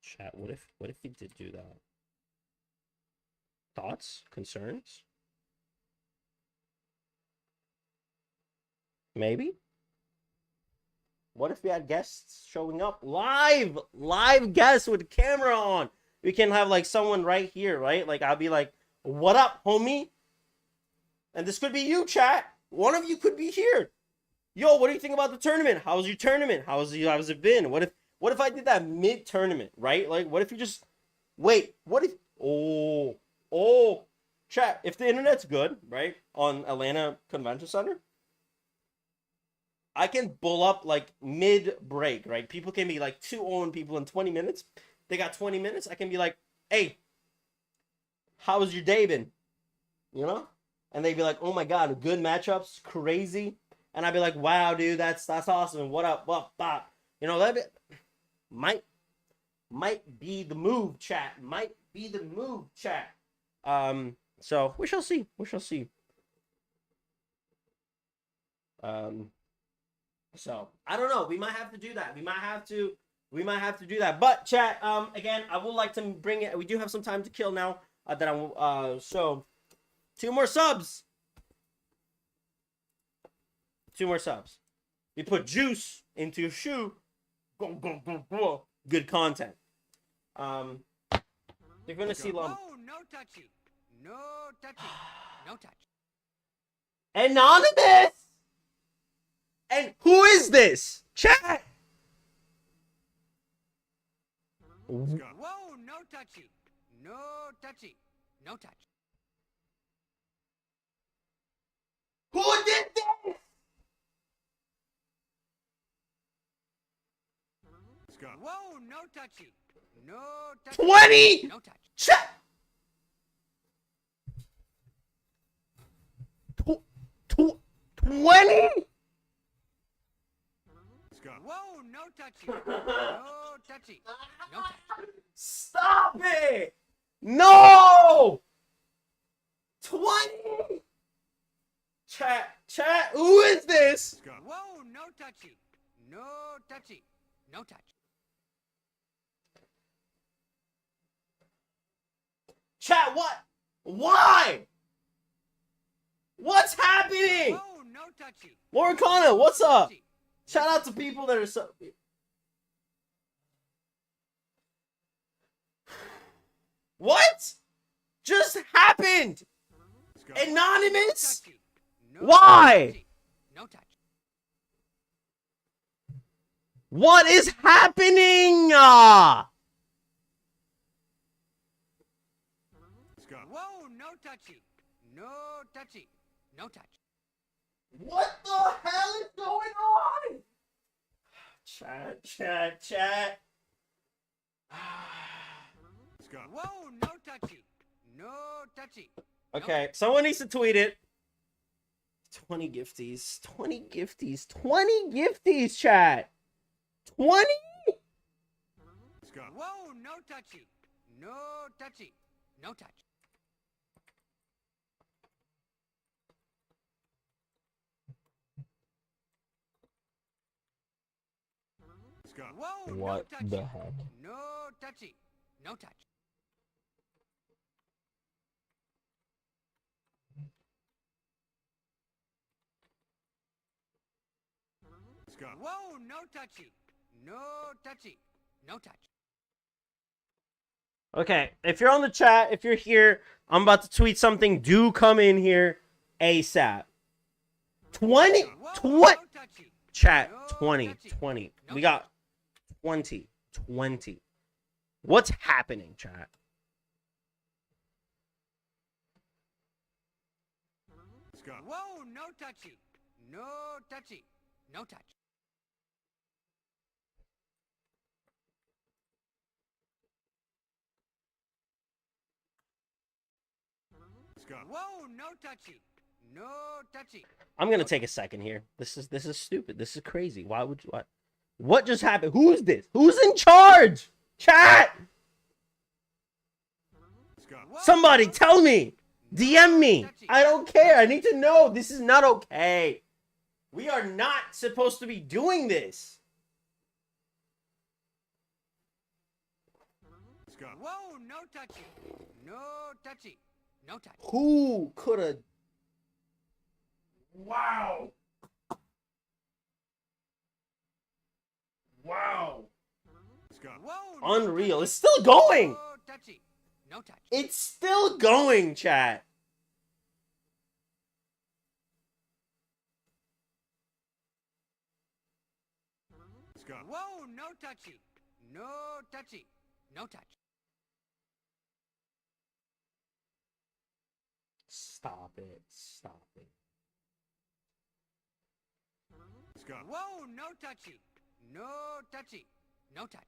Chat, what if we did do that? Thoughts? Concerns? Maybe? What if we had guests showing up live guests with the camera on? We can have someone right here, right? I'll be what up, homie? And this could be you, chat. One of you could be here. Yo, what do you think about the tournament? How's your tournament? How's it been? What if I did that mid-tournament, right? What if you just wait? What if chat, if the internet's good, right? On Atlanta Convention Center, I can bull up mid-break, right? People can be 2-0 people in 20 minutes. They got 20 minutes. I can be hey, how's your day been? And they'd be oh my god, good matchups, crazy. And I'd be wow, dude, that's awesome. What up? That might be the move, chat. So we shall see. So I don't know. We might have to do that. We might have to We might have to do that. But chat, again, I would like to bring it. We do have some time to kill now. So 2 more subs. 2 more subs. We put juice into your shoe. Go, go, go, go. Good content. You're gonna see
Whoa, no touchy. No touchy. No touch.
Anonymous. And who is this? Chat.
Whoa, no touchy. No touchy. No touch.
Who did this?
Whoa, no touchy. No touchy.
20.
No touch.
Chat. 20.
Whoa, no touchy. No touchy. No touch.
Stop it. No. 20. Chat. Who is this?
Whoa, no touchy. No touchy. No touch.
Chat, what? Why? What's happening?
Whoa, no touchy.
Lorcana, what's
No
up?
touchy.
Shout out to people that are so... What just happened? Anonymous?
Touchy. No
Why?
touchy. No touch.
What is happening?
Whoa, no touchy. No touchy. No touch.
What the hell is going on? Chat.
Whoa, no touchy. No touchy.
Okay, someone needs to tweet it. 20 gifties. 20 gifties. 20 gifties, chat. 20?
Whoa, no touchy. No touchy. No touch. Whoa,
What
no touchy.
the heck?
No touchy. No touch. Whoa, no touchy. No touchy. No touch.
Okay, if you're on the chat, if you're here, I'm about to tweet something. Do come in here ASAP. 20?
Whoa,
20?
no touchy.
Chat,
No
20.
touchy.
20.
No
We got 20. 20. What's happening, chat?
Whoa, no touchy. No touchy. No touch. Whoa, no touchy. No touchy.
I'm gonna take a second here. This is stupid. This is crazy. Why would you what just happened? Who's this? Who's in charge? Chat!
Whoa,
Somebody
no
tell me.
touchy.
DM me.
No touchy.
I don't care. I need to know. This is not okay. We are not supposed to be doing this.
Whoa, no touchy. No touchy. No touch.
Who could have? Wow. Wow.
Whoa, no
Unreal.
touchy.
It's still going.
No touchy. No touch.
It's still going, chat.
Whoa, no touchy. No touchy. No touch.
Stop it. Stop it.
Whoa, no touchy. No touchy. No touch.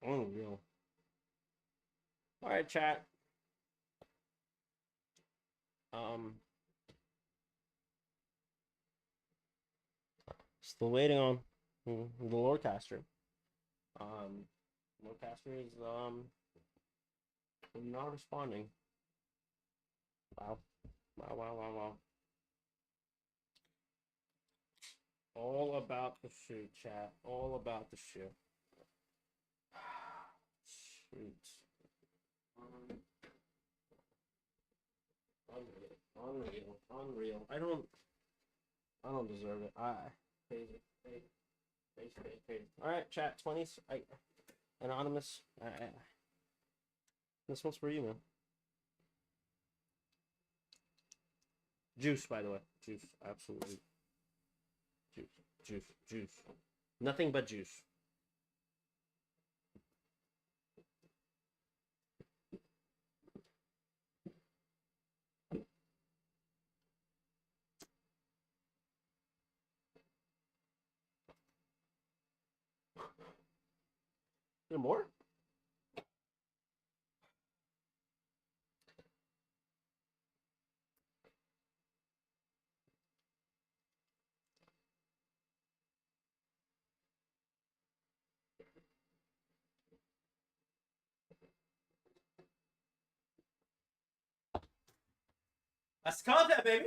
Unreal. All right, chat. Still waiting on the Lorcaster. Lorcaster is not responding. Wow. Wow. All about the shoot, chat. All about the shoot. Shoot. Unreal. I don't deserve it. Crazy. All right, chat. 20s. Anonymous. This one's for you, man. Juice, by the way. Juice, absolutely. Juice. Nothing but juice. Is there more? That's the content, baby.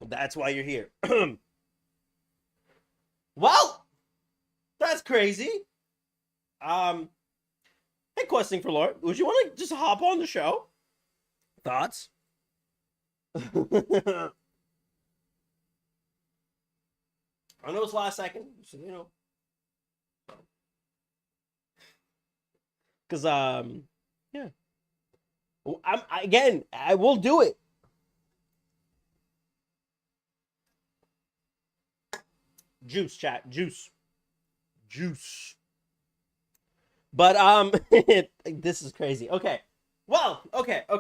That's why you're here. Well, that's crazy. Hey, questing for Lord, would you want to just hop on the show? Thoughts? I know it's last second, so you know. Cause yeah. I will do it. Juice, chat, juice. But this is crazy. Okay. Well, okay. I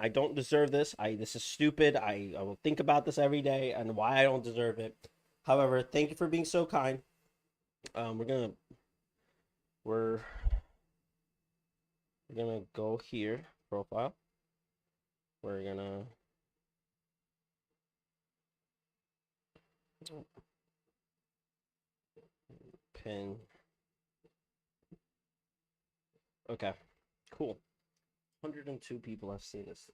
don't deserve this. This is stupid. I will think about this every day and why I don't deserve it. However, thank you for being so kind. We're gonna go here, profile. We're gonna pin. Okay, cool. 102 people have seen this.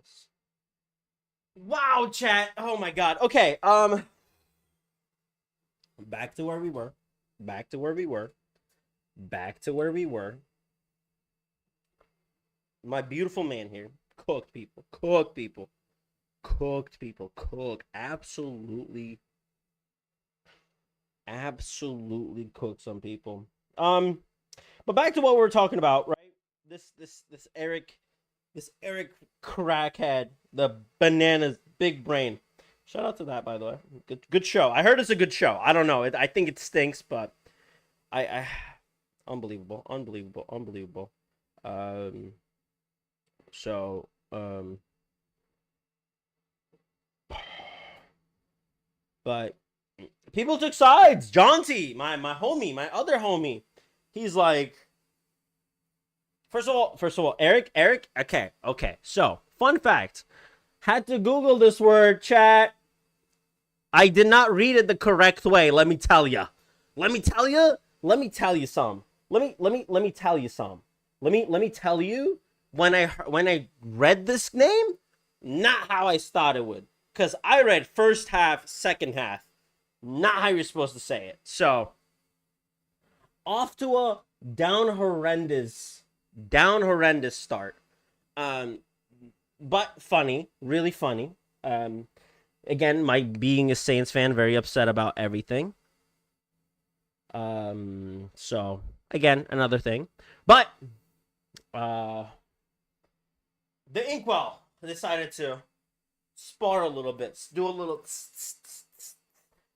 Wow, chat. Oh my god. Okay, back to where we were. My beautiful man here cooked people. Absolutely cooked some people. But back to what we were talking about, right? This Eric crackhead, the bananas big brain. Shout out to that, by the way. Good show. I heard it's a good show. I don't know. I think it stinks, but I unbelievable. But people took sides. Jaunty, my homie, my other homie, he's like, first of all, Eric. Okay. So, fun fact, had to Google this word, chat. I did not read it the correct way. Let me tell you some. When I read this name, not how I thought it would. Because I read first half, second half. Not how you're supposed to say it. So, off to a down horrendous start. But funny, really funny. Again, my being a Saints fan, very upset about everything. So, again, another thing. But, the Inkwell decided to spar a little bit, do a little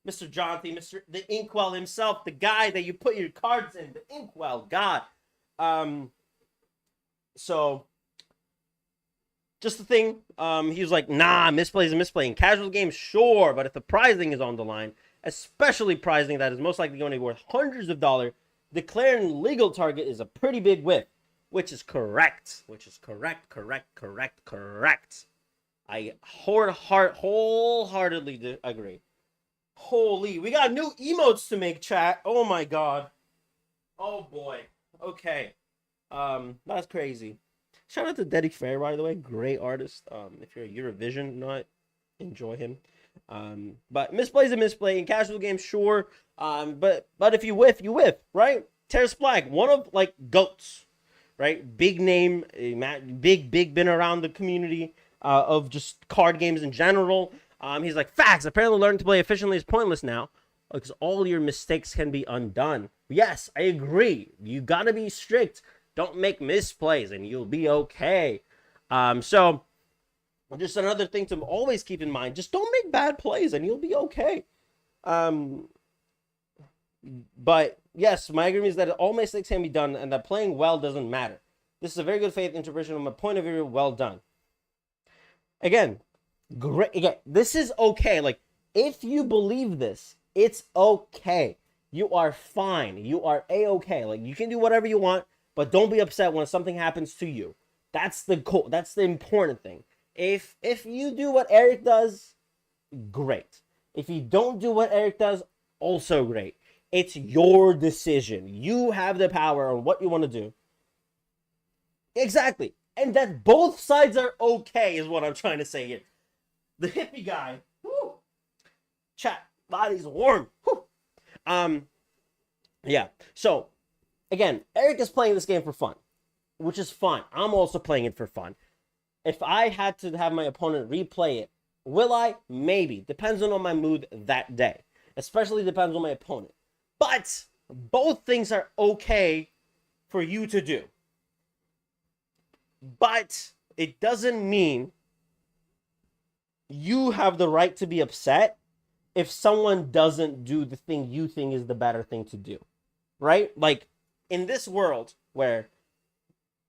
Mr. Jonathan, the Inkwell himself, the guy that you put your cards in, the Inkwell god. So just the thing, he was like, nah, misplay is a misplay. In casual games, sure, but if the prizing is on the line, especially prizing that is most likely going to be worth hundreds of dollars, declaring legal target is a pretty big whiff. which is correct. Correct. I wholeheartedly agree. Holy, we got new emotes to make, chat. Oh my god. Oh boy. Okay. That's crazy. Shout out to Deddy Fair, by the way. Great artist. If you're a Eurovision nut, enjoy him. But misplay is a misplay. In casual games, sure. But if you whiff, you whiff, right? Terrace Flag, one of like GOATs, right? Big name, big been around the community of just card games in general. He's like, facts. Apparently learning to play efficiently is pointless now because all your mistakes can be undone. Yes, I agree. You gotta be strict. Don't make misplays and you'll be okay. So just another thing to always keep in mind, just don't make bad plays and you'll be okay. But yes, my agreement is that all mistakes can be done and that playing well doesn't matter. This is a very good faith interpretation of my point of view. Well done. Again, great. Again, this is okay. Like, if you believe this, it's okay. You are fine. You are a-okay. Like, you can do whatever you want, but don't be upset when something happens to you. That's the important thing. If you do what Eric does, great. If you don't do what Eric does, also great. It's your decision. You have the power on what you want to do. Exactly. And that both sides are okay is what I'm trying to say here. The hippie guy. Whoo. Chat. Body's warm. Whoo. Yeah. So, again, Eric is playing this game for fun, which is fun. I'm also playing it for fun. If I had to have my opponent replay it, will I? Maybe. Depends on my mood that day. Especially depends on my opponent. But both things are okay for you to do. But it doesn't mean you have the right to be upset if someone doesn't do the thing you think is the better thing to do. Right? Like, in this world where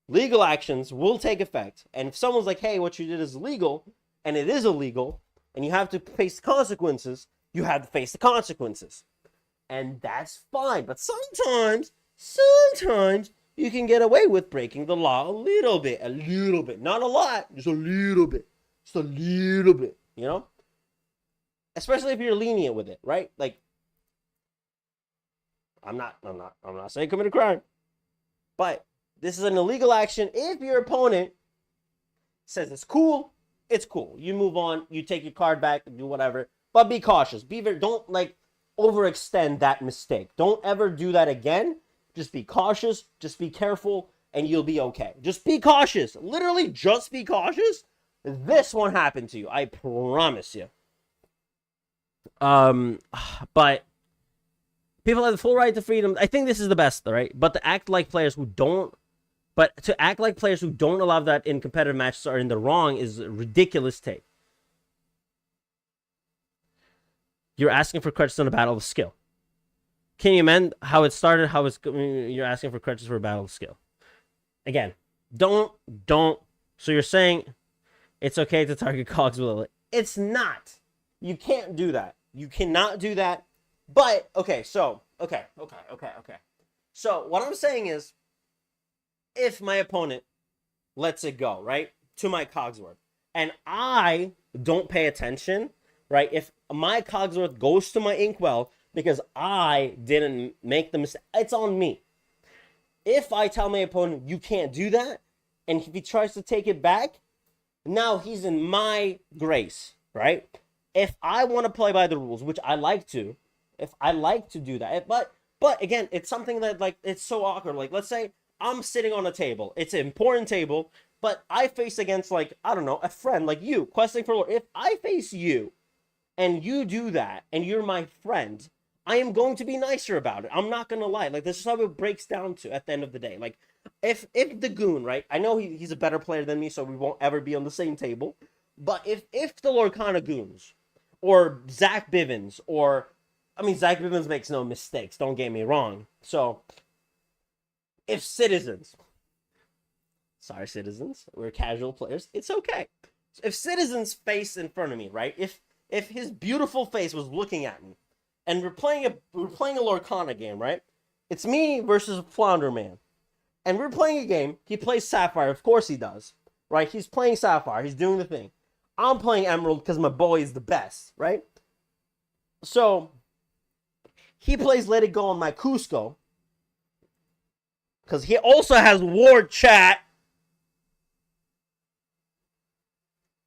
legal actions will take effect, and if someone's like, hey, what you did is illegal, and it is illegal, and you have to face the consequences, you have to face the consequences. And that's fine. But sometimes you can get away with breaking the law a little bit. Not a lot, just a little bit. You know? Especially if you're lenient with it, right? Like, I'm not saying commit a crime. But this is an illegal action. If your opponent says it's cool, it's cool. You move on, you take your card back, do whatever. But be cautious. Don't like overextend that mistake. Don't ever do that again. Just be cautious, just be careful, and you'll be okay. Just be cautious. Literally, just be cautious. This won't happen to you. I promise you. But people have the full right to freedom. I think this is the best, right? But to act like players who don't allow that in competitive matches are in the wrong is a ridiculous take. You're asking for crutches on a battle of skill. Can you amend how it started? You're asking for crutches for a battle of skill. Again, don't. So you're saying it's okay to target Cogsworth. It's not. You can't do that. You cannot do that. But, okay. So what I'm saying is, if my opponent lets it go, right, to my Cogsworth, and I don't pay attention, right, if my Cogsworth goes to my Inkwell because I didn't make the mistake, it's on me. If I tell my opponent, you can't do that, and if he tries to take it back, now he's in my grace, right? If I want to play by the rules, which I like to, do that, but again, it's something that, like, it's so awkward. Like, let's say I'm sitting on a table. It's an important table, but I face against, like, I don't know, a friend like you, questing for lore. If I face you, and you do that, and you're my friend, I am going to be nicer about it. I'm not going to lie. Like, this is how it breaks down to at the end of the day. Like, if the goon, right, I know he's a better player than me, so we won't ever be on the same table, but if the Lorcana goons, or Zach Bivens, Zach Bivens makes no mistakes, don't get me wrong. So, if citizens, we're casual players, it's okay. If citizens face in front of me, right, if his beautiful face was looking at me, and we're playing a Lorcana game, right, it's me versus a Flounder Man, and we're playing a game. He plays Sapphire. Of course he does, right? He's playing Sapphire. He's doing the thing. I'm playing Emerald because my boy is the best, right? So he plays Let It Go on my Cusco because he also has Ward, chat.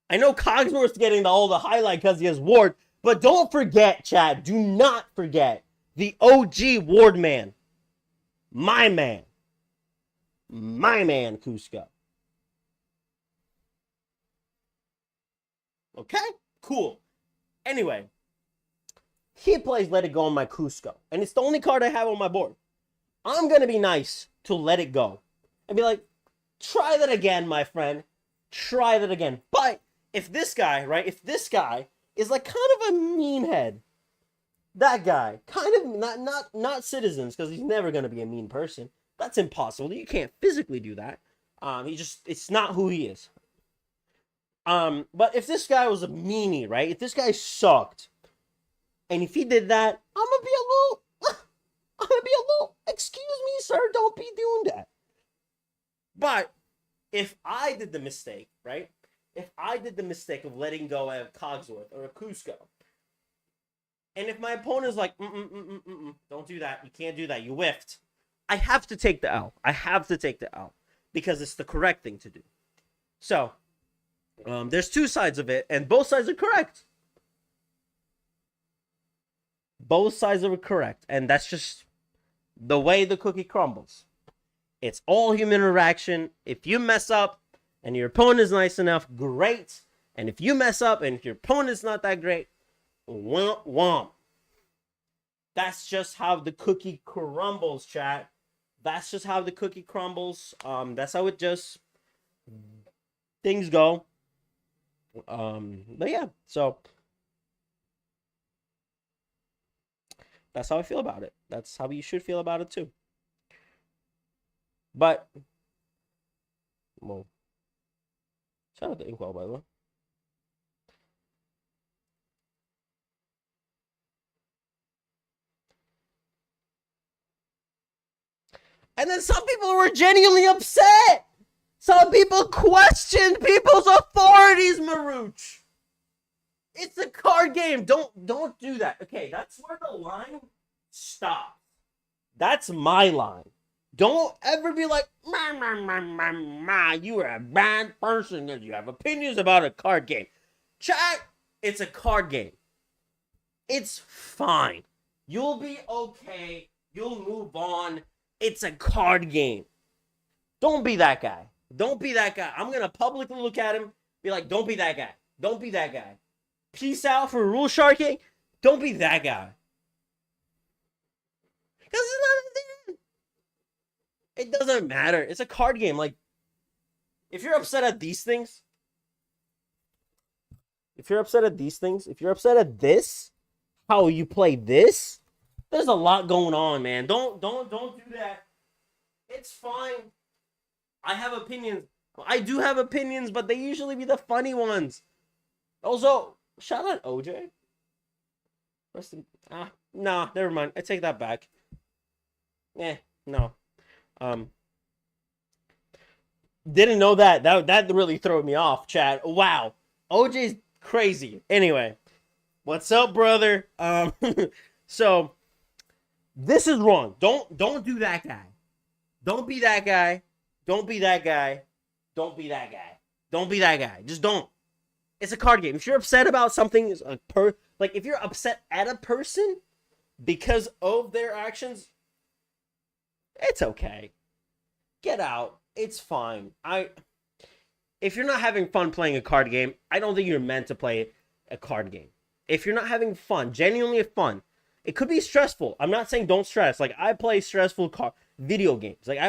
I know Cogsworth's getting all the highlight because he has Ward, but don't forget, chat. Do not forget the OG Ward man. My man. My man, Cusco. Okay? Cool. Anyway, he plays Let It Go on my Cusco, and it's the only card I have on my board. I'm going to be nice to Let It Go and be like, try that again, my friend. Try that again. But if this guy, right, if this guy is like kind of a mean head, that guy, kind of not citizens, because he's never going to be a mean person. That's impossible. You can't physically do that. It's not who he is. But if this guy was a meanie, right? If this guy sucked, and if he did that, I'm gonna be a little, excuse me, sir, don't be doing that. But if I did the mistake, right? If I did the mistake of letting go at Cogsworth or a Cusco, and if my opponent is like, don't do that, you can't do that, you whiffed, I have to take the L. I have to take the L because it's the correct thing to do. So, there's two sides of it, and both sides are correct. Both sides are correct, and that's just the way the cookie crumbles. It's all human interaction. If you mess up and your opponent is nice enough, great. And if you mess up and if your opponent is not that great, womp womp. That's just how the cookie crumbles, chat. That's just how the cookie crumbles. That's how it just things go. But yeah, so that's how I feel about it. That's how you should feel about it too. But, well, shout out to Inkwell, by the way. And then some people were genuinely upset. Some people questioned people's authorities, Maruch. It's a card game. Don't do that. Okay, that's where the line stops. That's my line. Don't ever be like, you are a bad person because you have opinions about a card game. Chat, it's a card game. It's fine. You'll be okay. You'll move on. It's a card game. Don't be that guy. Don't be that guy. I'm going to publicly look at him, be like, don't be that guy. Don't be that guy. Peace out for rule sharking. Don't be that guy. Because it's not a thing. It doesn't matter. It's a card game. Like, if you're upset at these things, if you're upset at this, how you play this, there's a lot going on, man. Don't do that. It's fine. I have opinions. I do have opinions, but they usually be the funny ones. Also, shout out OJ. Nah, never mind. I take that back. No. Didn't know that. That really threw me off, Chad. Wow. OJ's crazy. Anyway, what's up, brother? So this is wrong. Don't do that guy. Don't be that guy. Don't be that guy. Don't be that guy. Don't be that guy. Just don't. It's a card game. If you're upset about something, like if you're upset at a person because of their actions, it's okay. Get out. It's fine. If you're not having fun playing a card game, I don't think you're meant to play a card game. If you're not having fun, genuinely fun, it could be stressful. I'm not saying don't stress. Like, I play stressful video games. Like,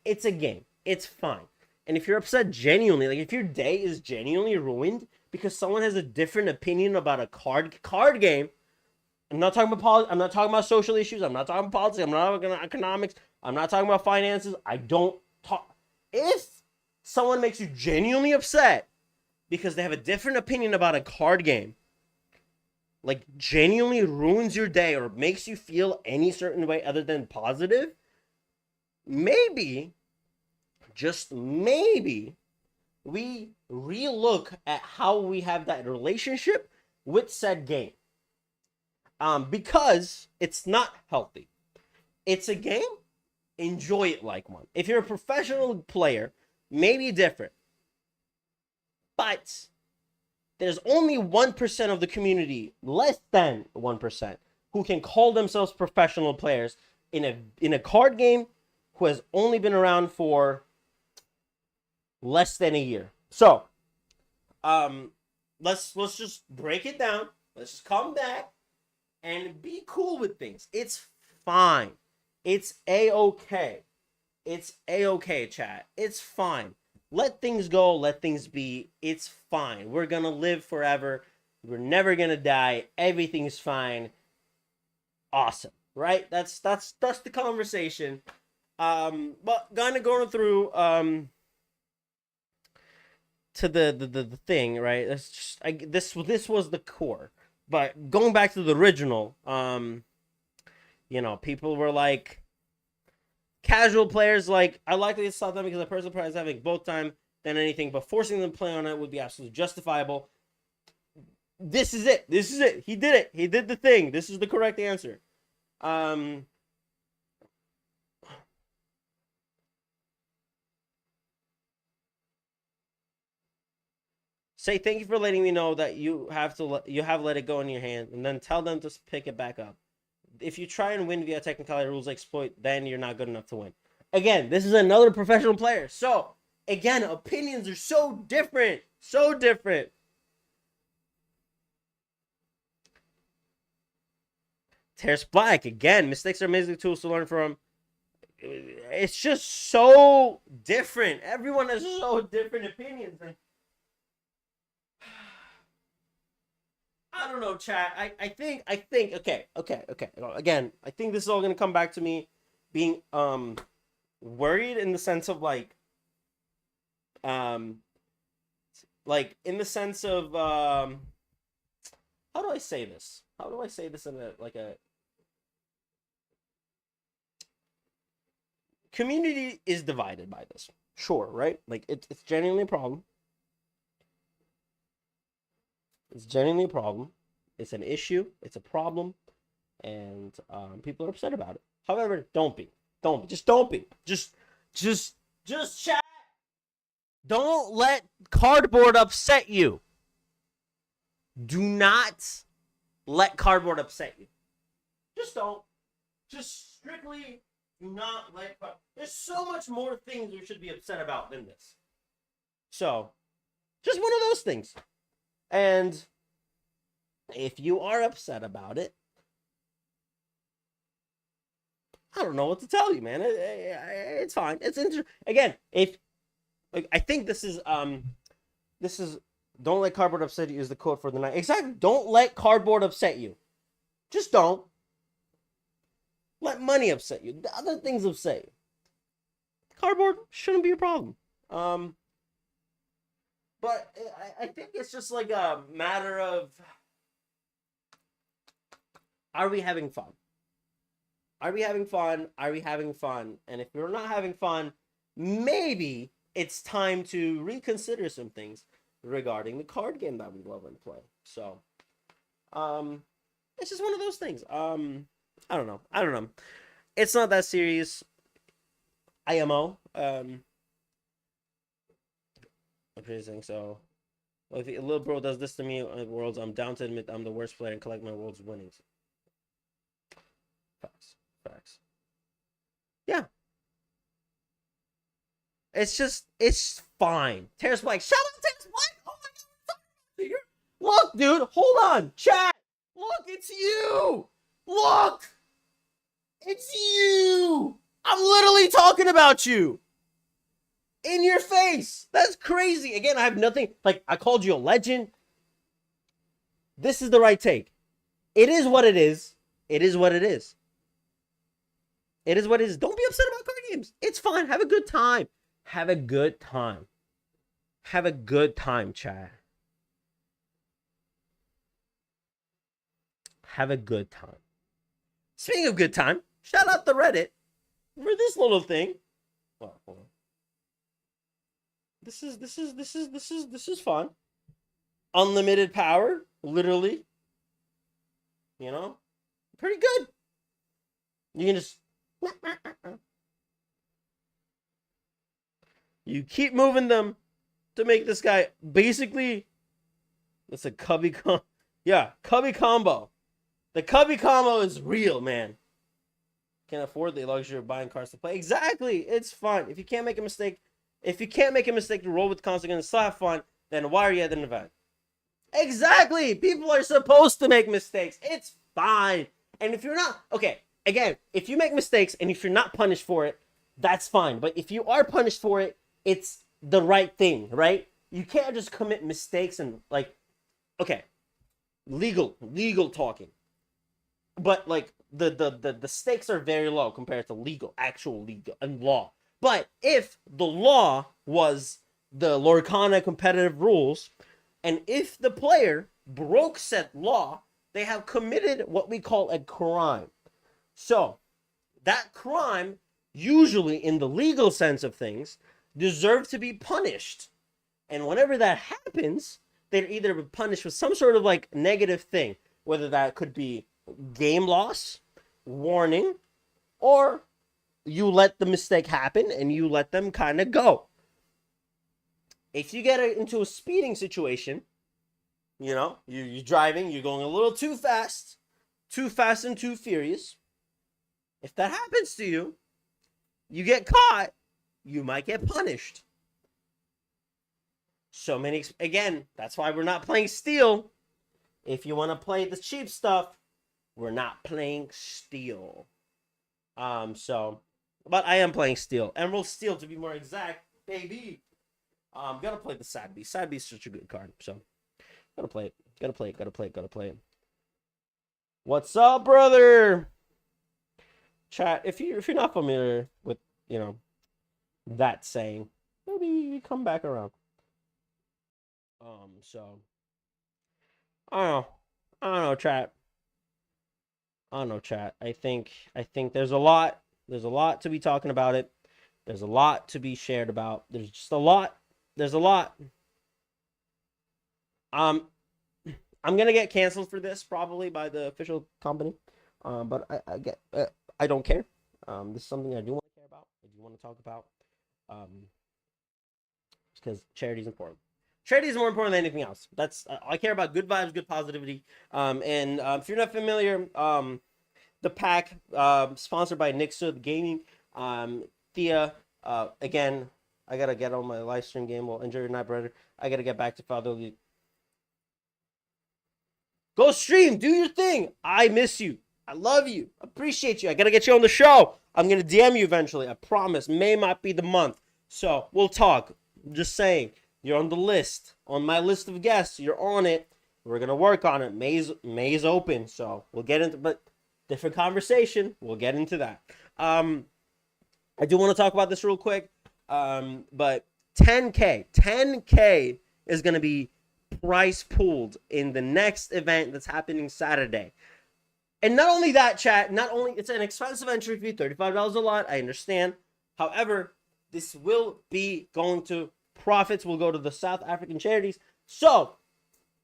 it's a game. It's fine. And if you're upset genuinely, like if your day is genuinely ruined because someone has a different opinion about a card game, I'm not talking about I'm not talking about social issues. I'm not talking about politics. I'm not talking about economics. I'm not talking about finances. I don't talk. If someone makes you genuinely upset because they have a different opinion about a card game, like genuinely ruins your day or makes you feel any certain way other than positive, maybe, just maybe, we relook at how we have that relationship with said game. Because it's not healthy. It's a game, enjoy it like one. If you're a professional player, maybe different. But there's only 1% of the community, less than 1%, who can call themselves professional players in a card game who has only been around for less than a year. So, let's just break it down. Let's just come back and be cool with things. It's fine. It's a-okay. It's a-okay, chat. It's fine. Let things go. Let things be. It's fine. We're gonna live forever. We're never gonna die. Everything's fine. Awesome, right? That's the conversation. But kind of going through to the thing, right? That's just this was the core. But going back to the original, people were like, casual players, like, I like to stop them because a personal prize having both time than anything, but forcing them to play on it would be absolutely justifiable. This is it. This is it. He did it. He did the thing. This is the correct answer. Say thank you for letting me know that you have let it go in your hand, and then tell them to pick it back up. If you try and win via technicality rules exploit, then you're not good enough to win. Again, this is another professional player. So, again, opinions are so different. So different. Terrace Black, again, mistakes are amazing tools to learn from. It's just so different. Everyone has so different opinions. I don't know, chat. I think, okay. Again, I think this is all going to come back to me being, worried in the sense of, like in the sense of, how do I say this? How do I say this in a community is divided by this. Sure, right? Like, it's genuinely a problem. It's genuinely a problem. It's an issue. It's a problem. And people are upset about it. However, don't be. Just don't be. Just chat. Don't let cardboard upset you. Do not let cardboard upset you. Just don't. Just strictly do not let... There's so much more things we should be upset about than this. So, just one of those things. And if you are upset about it, I don't know what to tell you, man. It's fine. It's interesting. Again, I think this is don't let cardboard upset you is the quote for the night. Exactly. Don't let cardboard upset you. Just don't. Let money upset you. The other things upset you. Cardboard shouldn't be a problem. But I think it's just like a matter of, are we having fun? Are we having fun? Are we having fun? And if we're not having fun, maybe it's time to reconsider some things regarding the card game that we love and play. So, it's just one of those things. I don't know. It's not that serious. IMO. Amazing. So, well, if a little bro does this to me in Worlds, I'm down to admit I'm the worst player and collect my Worlds winnings. Facts. Yeah. It's fine. Terrace Black. Shout out Terrace Black. Oh my God. Look, dude. Hold on. Chat. Look, it's you. Look. It's you. I'm literally talking about you. In your face. That's crazy. Again, I have nothing. Like, I called you a legend. This is the right take. It is what it is. It is what it is. It is what it is. Don't be upset about card games. It's fine. Have a good time. Have a good time. Have a good time, chat. Have a good time. Speaking of good time, shout out the Reddit. for this little thing. Well, hold on. This is fun. Unlimited power, literally. You know, pretty good. You can just you keep moving them to make this guy basically. It's a cubby cubby combo. The cubby combo is real, man. Can't afford the luxury of buying cards to play. Exactly, it's fun. If you can't make a mistake to roll with consequence and still have fun, then why are you at an event? Exactly. People are supposed to make mistakes. It's fine. And if you're not, okay, again, if you make mistakes and if you're not punished for it, that's fine. But if you are punished for it, it's the right thing, right? You can't just commit mistakes and like, okay, legal talking. But like the stakes are very low compared to actual legal and law. But if the law was the Lorcana competitive rules, and if the player broke said law, they have committed what we call a crime. So, that crime, usually in the legal sense of things, deserves to be punished. And whenever that happens, they're either punished with some sort of like negative thing, whether that could be game loss, warning, or you let the mistake happen and you let them kind of go. If you get into a speeding situation, you know, you're driving, you're going a little too fast and too furious. If that happens to you, you get caught, you might get punished. So many, again, that's why we're not playing Steel. If you want to play the cheap stuff, we're not playing Steel. But I am playing Steel. Emerald Steel, to be more exact, baby. Gotta play the Sad Beast. Sad Beast is such a good card, so gotta play it. What's up, brother? Chat, if you're not familiar with, you know, that saying, maybe you come back around. So I don't know, chat. I think there's a lot to be talking about it. There's a lot to be shared about. There's just a lot. I'm gonna get canceled for this probably by the official company. But I don't care. This is something I do want to care about. I do want to talk about. Because charity is important. Charity is more important than anything else. I care about good vibes, good positivity. If you're not familiar, the pack sponsored by Nixud Gaming. Thea, again, I gotta get on my live stream game. Well, enjoy your night, brother. I gotta get back to fatherly. Go stream, do your thing. I miss you. I love you. Appreciate you. I gotta get you on the show. I'm gonna DM you eventually. I promise. May not be the month. So we'll talk. I'm just saying. You're on the list. On my list of guests. You're on it. We're gonna work on it. May's open. So we'll get into, but different conversation. We'll get into that. I do want to talk about this real quick. But 10K is gonna be price pooled in the next event that's happening Saturday. And not only that, chat, it's an expensive entry fee, $35 a lot, I understand. However, this will be going to, profits will go to the South African charities. So,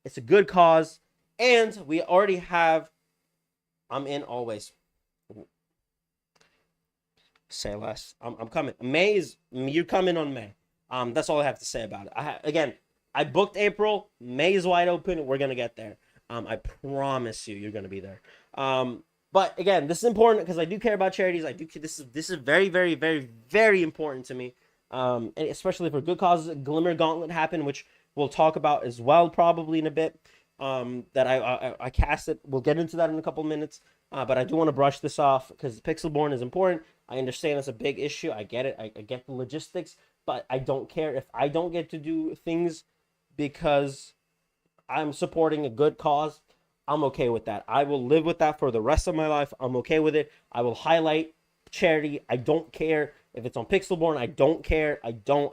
it's a good cause. And we already have, I'm in always. Say less. I'm coming. You're coming on May. That's all I have to say about it. Again, I booked April. May is wide open. We're going to get there. I promise you're going to be there. But again, this is important because I do care about charities. This is very, very, very, very important to me. And especially for good causes. Glimmer Gauntlet happened, which we'll talk about as well probably in a bit. That I cast it. We'll get into that in a couple minutes. But I do want to brush this off because Pixelborn is important. I understand it's a big issue. I get it. I get the logistics. But I don't care if I don't get to do things because I'm supporting a good cause. I'm okay with that. I will live with that for the rest of my life. I'm okay with it. I will highlight charity. I don't care if it's on Pixelborn. I don't care. I don't.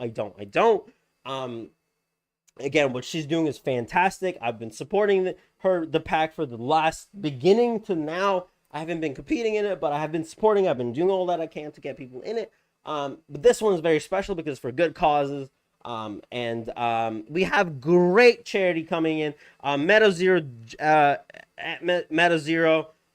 Again, what she's doing is fantastic. I've been supporting the pack for the last beginning to now. I haven't been competing in it, but I have been supporting. I've been doing all that I can to get people in it. But this one is very special because it's for good causes. We have great charity coming in. Meta Zero,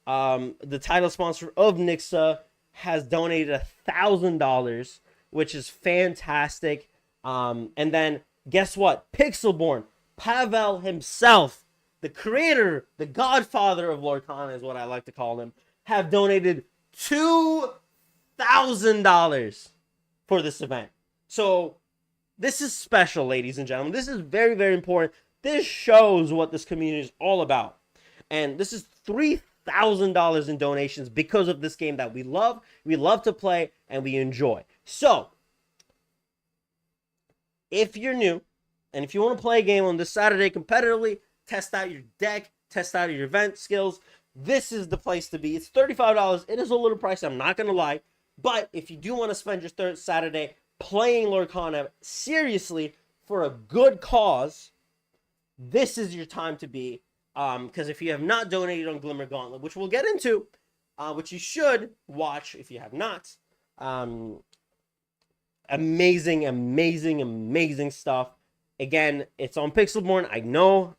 the title sponsor of Nixa, has donated $1,000, which is fantastic. And then guess what? Pixelborn, Pavel himself, the creator, the godfather of Lorcana is what I like to call him, have donated $2,000 for this event. So this is special, ladies and gentlemen. This is very, very important. This shows what this community is all about. And this is $3,000 in donations because of this game that we love to play, and we enjoy. So, if you're new, and if you want to play a game on this Saturday competitively, test out your deck, test out your event skills, this is the place to be. It's $35. It is a little pricey, I'm not going to lie. But if you do want to spend your third Saturday playing Lorcana seriously for a good cause, this is your time to be. Because if you have not donated on Glimmer Gauntlet, which we'll get into, which you should watch if you have not, amazing, amazing, amazing stuff. Again, it's on Pixelborn. I know,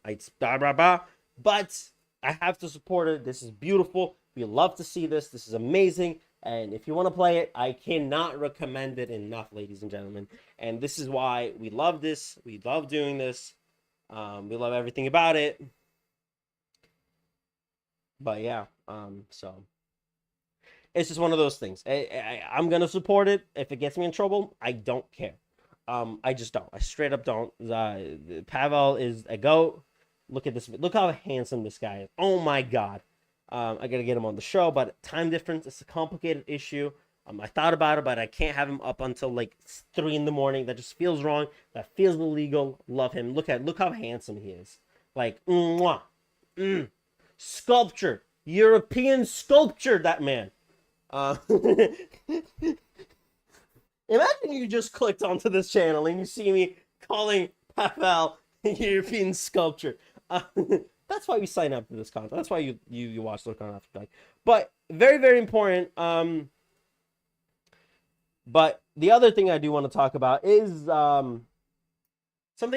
but I have to support it. This is beautiful. We love to see this. This is amazing. And if you want to play it, I cannot recommend it enough, ladies and gentlemen. And this is why we love this. We love doing this. We love everything about it. But yeah, so it's just one of those things. I'm going to support it. If it gets me in trouble, I don't care. I just don't. I straight up don't. Pavel is a goat. Look at this. Look how handsome this guy is. Oh my God. I got to get him on the show, but time difference, it's a complicated issue. I thought about it, but I can't have him up until like 3 in the morning. That just feels wrong. That feels illegal. Love him. Look how handsome he is. Like, mwah. Sculpture. European sculpture, that man. Imagine you just clicked onto this channel and you see me calling Pavel European sculpture. That's why we sign up for this content. That's why you watch Lorcana After Dark. But very, very important. But the other thing I do want to talk about is something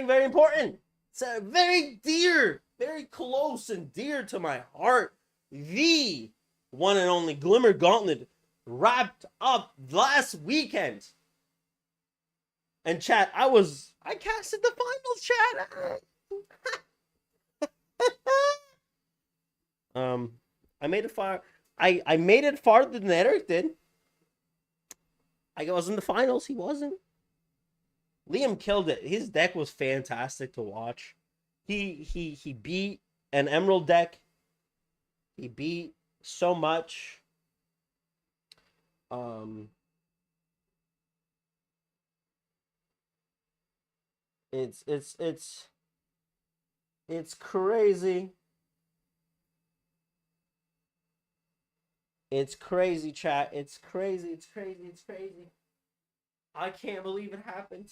very important. It's very dear, very close and dear to my heart. The one and only Glimmer Gauntlet wrapped up last weekend. And chat, I casted the finals, chat. I made it far. I made it farther than Eric did. I was in the finals. He wasn't. Liam killed it. His deck was fantastic to watch. He beat an Emerald deck. He beat so much. It's crazy. It's crazy, chat. It's crazy. It's crazy. It's crazy. I can't believe it happened.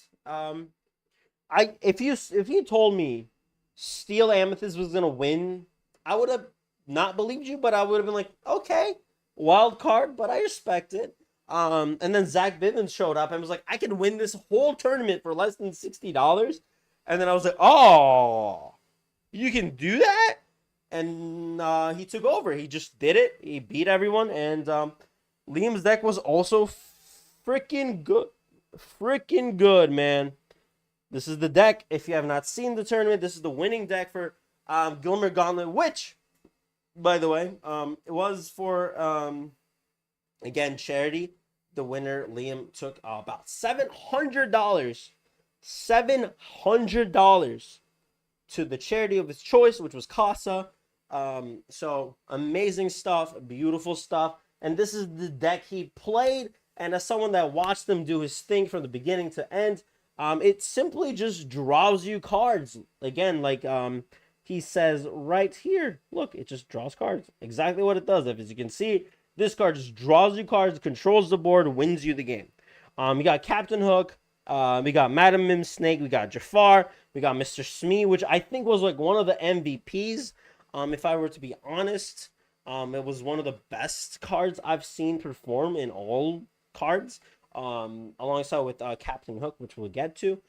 If you told me Steel Amethyst was gonna win, I would have not believed you, but I would have been like, okay, wild card, but I respect it. And then Zach Bivens showed up and was like, I can win this whole tournament for less than $60. And then I was like, oh, you can do that? And he took over. He just did it. He beat everyone. And Liam's deck was also freaking good. Freaking good, man. This is the deck. If you have not seen the tournament, this is the winning deck for Glimmer Gauntlet, which, by the way, it was for, again, charity. The winner, Liam, took about $700. $700 to the charity of his choice, which was Casa. So amazing stuff, beautiful stuff. And this is the deck he played. And as someone that watched him do his thing from the beginning to end, it simply just draws you cards. Again, like he says right here, look, it just draws cards. Exactly what it does. As you can see, this card just draws you cards, controls the board, wins you the game. You got Captain Hook. We got Madam Mim Snake. We got Jafar. We got Mr. Smee, which I think was like one of the MVPs. If I were to be honest, It was one of the best cards I've seen perform in all cards, alongside with Captain Hook, which we'll get to,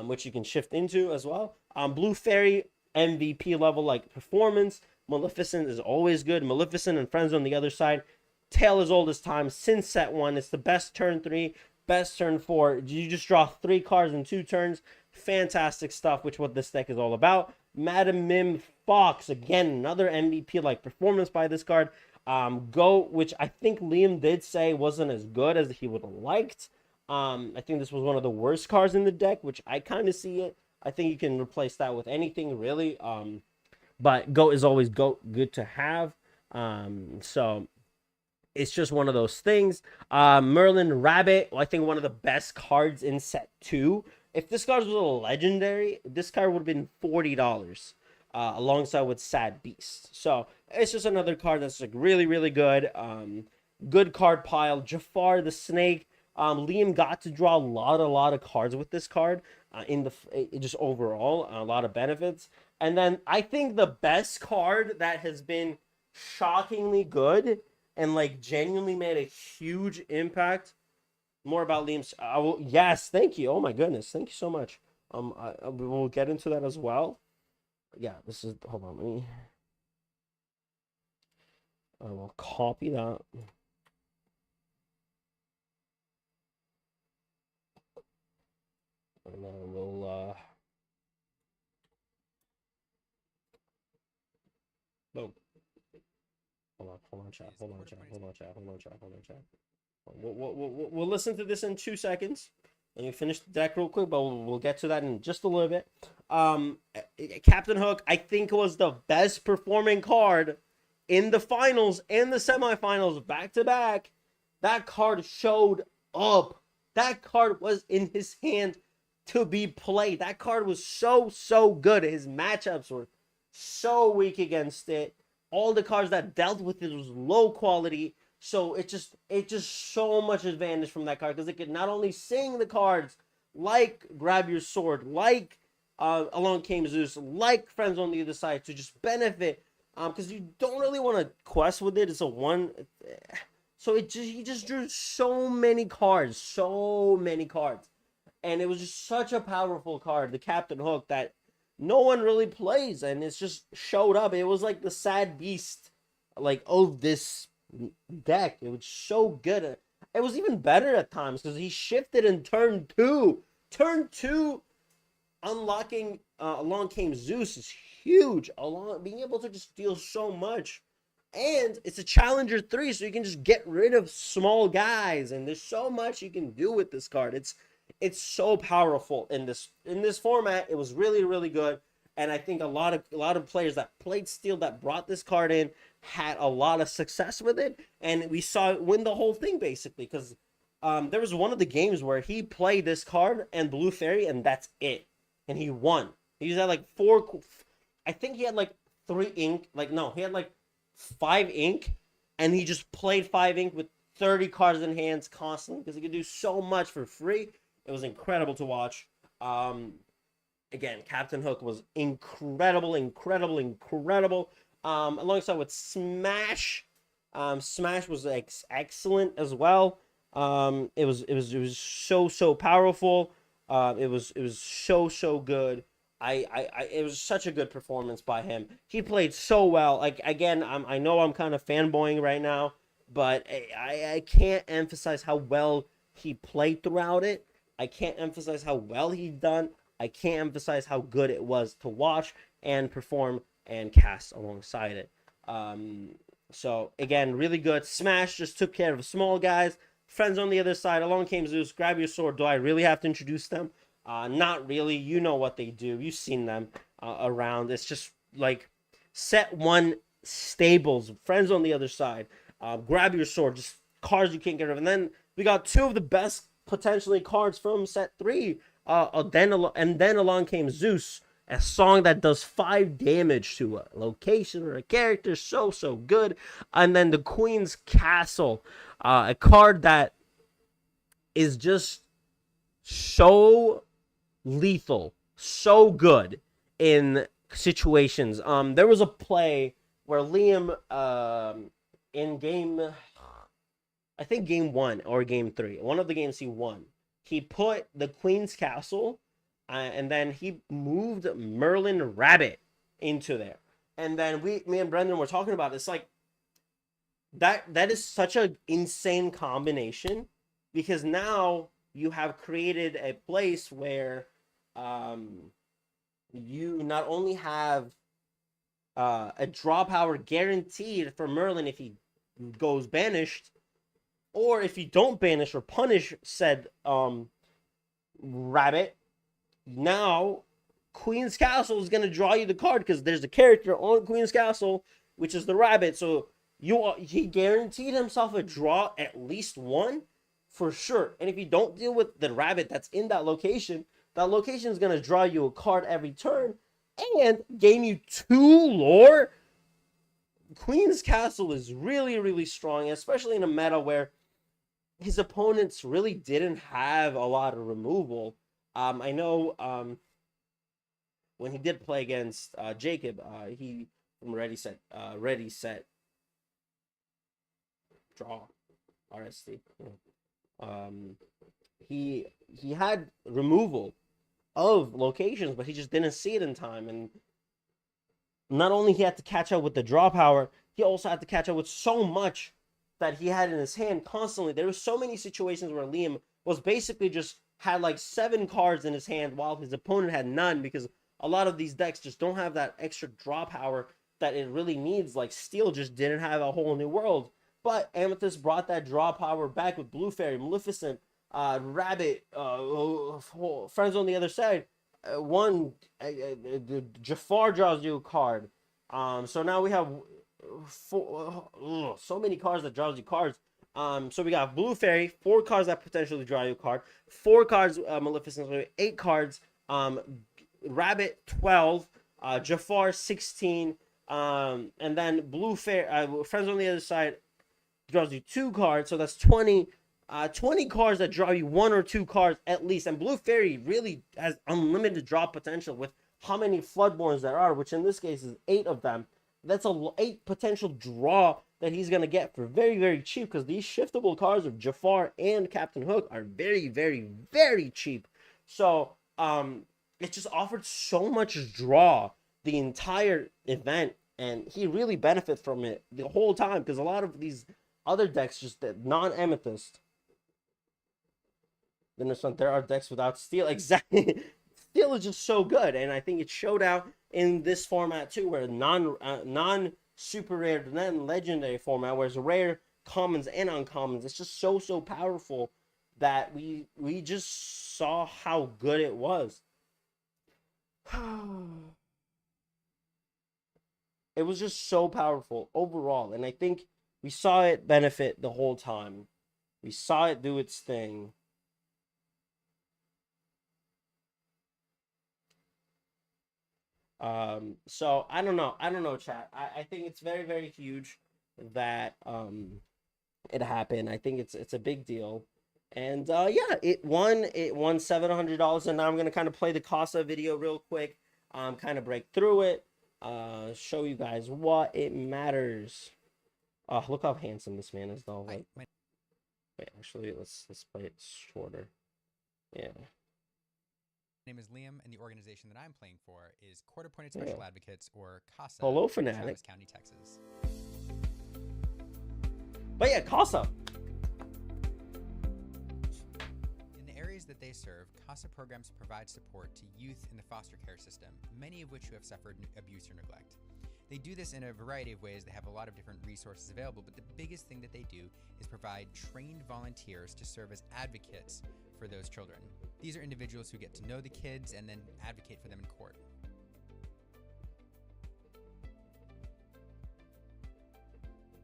which you can shift into as well. Blue Fairy, MVP level like performance. Maleficent is always good. Maleficent and Friends on the other side. Tale as old as time since set 1. It's the best turn 3, best turn 4. You just draw 3 cards in 2 turns. Fantastic stuff, which what this deck is all about. Madam Mim Fox, again, another MVP-like performance by this card. Go, which I think Liam did say wasn't as good as he would have liked. I think this was one of the worst cards in the deck, which I kind of see it. I think you can replace that with anything, really. But Goat is always good to have. So it's just one of those things. Merlin Rabbit, I think one of the best cards in set 2. If this card was a legendary, this card would have been $40, alongside with Sad Beast. So it's just another card that's like really, really good. Good card pile. Jafar the Snake. Liam got to draw a lot of cards with this card. Just overall, a lot of benefits. And then I think the best card that has been shockingly good and like genuinely made a huge impact. More about Liam's. Yes, thank you. Oh my goodness, thank you so much. We'll get into that as well. Yeah, this is. Hold on, let me. I will copy that. And then we'll. Boom. Hold on, chat. We'll listen to this in 2 seconds. Let me finish the deck real quick, but we'll get to that in just a little bit. Captain Hook, I think, was the best performing card in the finals and the semifinals back to back. That card showed up. That card was in his hand to be played. That card was so good. His matchups were so weak against it. All the cards that dealt with it was low quality. So it just so much advantage from that card because it could not only sing the cards like Grab Your Sword, like Along Came Zeus, like Friends on the Other Side to just benefit, because you don't really want to quest with it. It's a one, so he just drew so many cards, and it was just such a powerful card, the Captain Hook, that no one really plays, and it's just showed up. It was like the Sad Beast, like of this deck. It was so good. It was even better at times because he shifted in turn 2. Turn 2, unlocking Along Came Zeus is huge. Being able to just deal so much, and it's a Challenger 3, so you can just get rid of small guys, and there's so much you can do with this card. It's so powerful in this format. It was really good, and I think a lot of players that played Steel that brought this card in had a lot of success with it, and we saw it win the whole thing basically because there was one of the games where he played this card and Blue Fairy, and that's it, and he won. He had like 4, I think he had like 3 ink, he had like 5 ink, and he just played 5 ink with 30 cards in hands constantly because he could do so much for free. It was incredible to watch. Again, Captain Hook was incredible. Alongside with Smash. Smash was excellent as well. It was so powerful. It was so good. It was such a good performance by him. He played so well. Like, again, I know I'm kind of fanboying right now, but I can't emphasize how well he played throughout it. I can't emphasize how well he done. I can't emphasize how good it was to watch and perform and cast alongside it. So again, really good. Smash just took care of small guys. Friends on the Other Side. Along Came Zeus. Grab Your Sword. Do I really have to introduce them? Not really. You know what they do. You've seen them around. It's just like set 1 stables. Friends on the Other Side. Grab Your Sword. Just cards you can't get rid of. And then we got 2 of the best potentially cards from set 3. Then Along Came Zeus, a song that does 5 damage to a location or a character. So good. And then the Queen's Castle, a card that is just so lethal, so good in situations. There was a play where Liam in game, I think game 1 or game 3, one of the games he won, he put the Queen's Castle, and then he moved Merlin Rabbit into there. And then me and Brendan were talking about it. It's like that is such an insane combination, because now you have created a place where you not only have a draw power guaranteed for Merlin if he goes banished, or if you don't banish or punish said rabbit. Now Queen's Castle is going to draw you the card, because there's a character on Queen's Castle, which is the rabbit. So he guaranteed himself a draw, at least one for sure. And if you don't deal with the rabbit that's in that location is going to draw you a card every turn and gain you 2 lore. Queen's Castle is really, really strong, especially in a meta where his opponents really didn't have a lot of removal. I know when he did play against Jacob, he from ready set draw RST. He had removal of locations, but he just didn't see it in time. And not only he had to catch up with the draw power, he also had to catch up with so much that he had in his hand constantly. There were so many situations where Liam was basically just had like 7 cards in his hand while his opponent had none, because a lot of these decks just don't have that extra draw power that it really needs. Like Steel just didn't have a whole new world, but Amethyst brought that draw power back with Blue Fairy, Maleficent, Rabbit, Friends on the Other Side. Jafar draws you a card. So now we have so many cards that draws you cards. So we got Blue Fairy, 4 cards that potentially draw you a card, 4 cards Maleficent, 8 cards, Rabbit 12, Jafar 16, and then Blue Fairy, Friends on the Other Side draws you 2 cards, so that's 20 cards that draw you 1 or 2 cards at least. And Blue Fairy really has unlimited draw potential with how many Floodborns there are, which in this case is 8 of them. That's 8 potential draw that he's going to get for very, very cheap, because these shiftable cards of Jafar and Captain Hook are very, very, very cheap. So it just offered so much draw the entire event, and he really benefits from it the whole time, because a lot of these other decks, just non-Amethyst, then there are decks without Steel. Exactly. Steel is just so good, and I think it showed out in this format too, where non super rare, then legendary format, whereas rare, commons, and uncommons, it's just so powerful that we just saw how good it was. It was just so powerful overall, and I think we saw it benefit the whole time. We saw it do its thing. So I don't know, chat. I think it's very, very huge that it happened. I think it's a big deal. And yeah, it won $700, and now I'm gonna kind of play the Casa video real quick, kind of break through it, show you guys what it matters. Look how handsome this man is, though. Like, wait, actually, let's play it shorter. Yeah.
My name is Liam, and the organization that I'm playing for is Court Appointed Special Advocates, or CASA.
Hello,
in
Fanatic.
Travis County, Texas.
But yeah, CASA.
In the areas that they serve, CASA programs provide support to youth in the foster care system, many of which who have suffered abuse or neglect. They do this in a variety of ways. They have a lot of different resources available, but the biggest thing that they do is provide trained volunteers to serve as advocates for those children. These are individuals who get to know the kids and then advocate for them in court.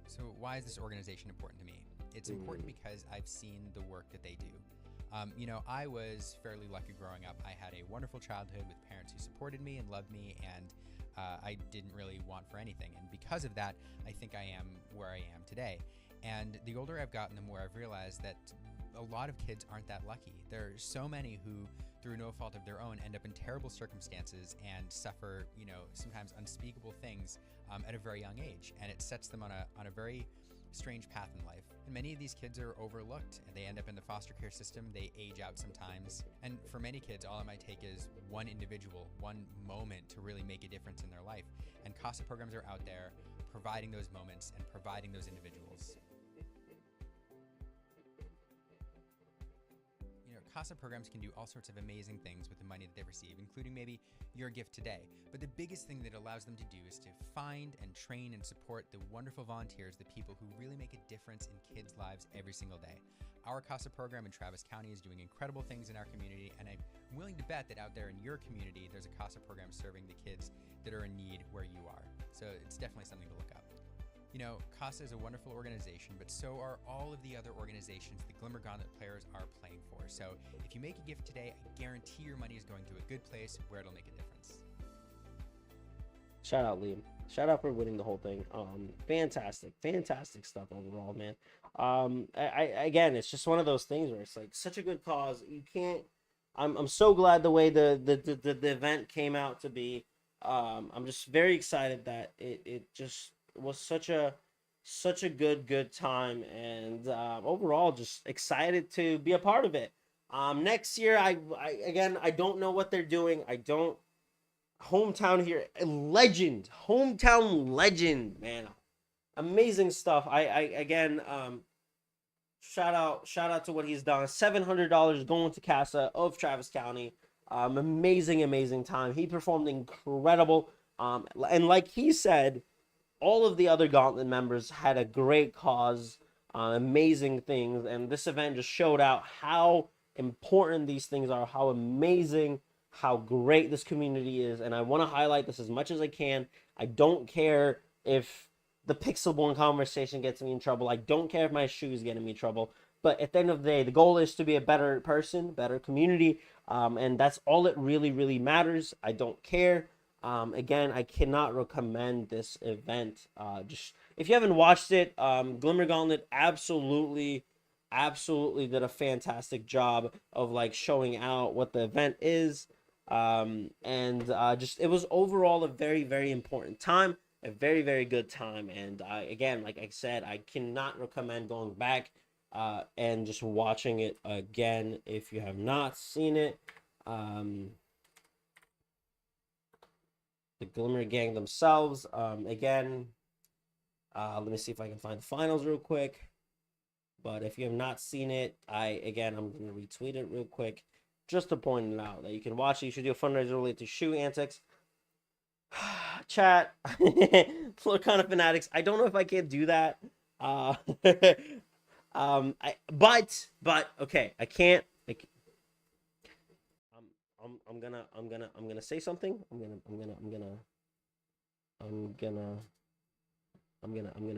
So why is this organization important to me? It's important because I've seen the work that they do. You know, I was fairly lucky growing up. I had a wonderful childhood with parents who supported me and loved me, and I didn't really want for anything. And because of that, I think I am where I am today. And the older I've gotten, the more I've realized that a lot of kids aren't that lucky. There are so many who through no fault of their own, end up in terrible circumstances and suffer, sometimes unspeakable things at a very young age. And it sets them on a very strange path in life. And many of these kids are overlooked, and they end up in the foster care system. They age out sometimes. And for many kids, all it might take is one individual, one moment to really make a difference in their life. And CASA programs are out there providing those moments and providing those individuals. CASA programs can do all sorts of amazing things with the money that they receive, including maybe your gift today. But the biggest thing that allows them to do is to find and train and support the wonderful volunteers, the people who really make a difference in kids' lives every single day. Our CASA program in Travis County is doing incredible things in our community, and I'm willing to bet that out there in your community, there's a CASA program serving the kids that are in need where you are. So it's definitely something to look up. CASA is a wonderful organization, but so are all of the other organizations the Glimmer Gauntlet players are playing for. So if you make a gift today, I guarantee your money is going to a good place where it'll make a difference.
Shout out, Liam. Shout out for winning the whole thing. Fantastic stuff overall, man. Again, it's just one of those things where it's like such a good cause. You can't. I'm so glad the way the event came out to be. I'm just very excited that it just was such a good time, and overall just excited to be a part of it. Next year, I don't know what they're doing. Hometown here, hometown legend, man, amazing stuff. Shout out to what he's done. $700 going to CASA of Travis County. Amazing time. He performed incredible. And like he said, all of the other Gauntlet members had a great cause, amazing things, and this event just showed out how important these things are, how amazing, how great this community is, and I want to highlight this as much as I can. I don't care if the Pixelborn conversation gets me in trouble. I don't care if my shoes get me in trouble. But at the end of the day, the goal is to be a better person, better community, and that's all that really matters. I don't care. Again, I cannot recommend this event. Just if you haven't watched it, Glimmer Gauntlet absolutely did a fantastic job of like showing out what the event is. Just it was overall a very important time, a very good time. And again, like I said, I cannot recommend going back and just watching it again if you have not seen it. The Glimmer Gang themselves, again, let me see if I can find the finals real quick. But if you have not seen it, I'm going to retweet it real quick just to point it out that you can watch it. You should do a fundraiser related to shoe antics. Chat, Lorcana fanatics. I don't know if I can do that. But okay, I can't. I'm gonna say something. I'm gonna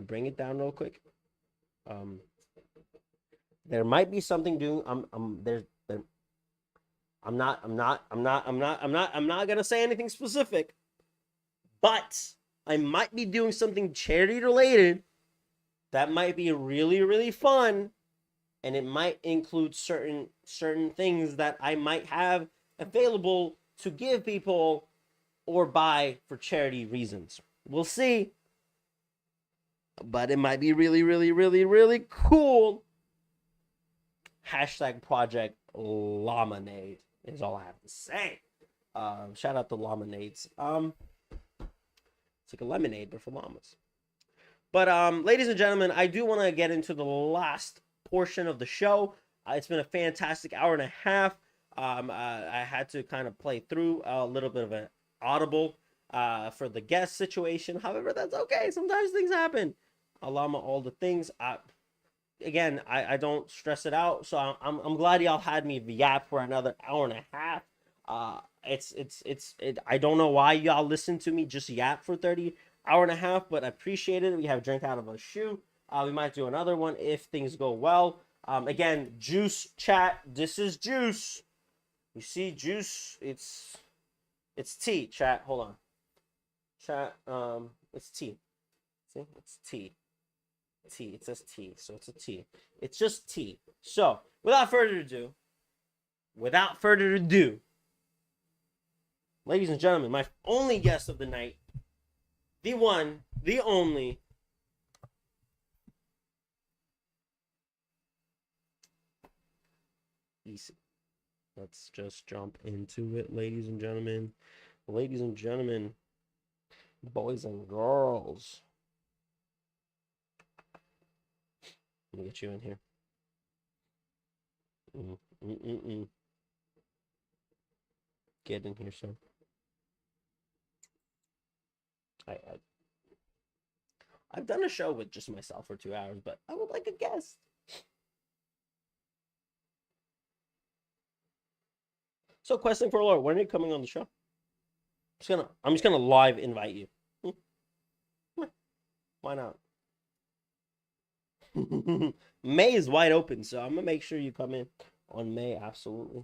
bring it down real quick. There might be something doing. I'm not gonna say anything specific, but I might be doing something charity related that might be really fun, and it might include certain things that I might have available to give people or buy for charity reasons. We'll see. But it might be really cool. Hashtag Project Laminade is all I have to say. Shout out to Laminades. It's like a lemonade, but for llamas. But ladies and gentlemen, I do want to get into the last portion of the show. It's been a fantastic hour and a half. I had to kind of play through a little bit of an audible for the guest situation. However, that's okay. Sometimes things happen. Llama, all the things. I don't stress it out. So I'm glad y'all had me yap for another hour and a half. I don't know why y'all listen to me just yap for 30 hour and a half, but I appreciate it. We have drank out of a shoe. We might do another one if things go well. Again, Juice chat. This is Juice. You see, Juice. It's tea. Chat. Hold on. Chat. It's tea. See, it's tea. Tea. It says tea, so it's a tea. It's just tea. So, without further ado,
without further ado, ladies and gentlemen, my only guest of the night, the one, the only, easy. Let's just jump into it, ladies and gentlemen. Ladies and gentlemen, boys and girls. Let me get you in here. Get in here, sir. I've done a show with just myself for 2 hours, but I would like a guest. So, Questing for Lore, when are you coming on the show? I'm just gonna live invite you. Why not? May is wide open, so I'm gonna make sure you come in on May. Absolutely.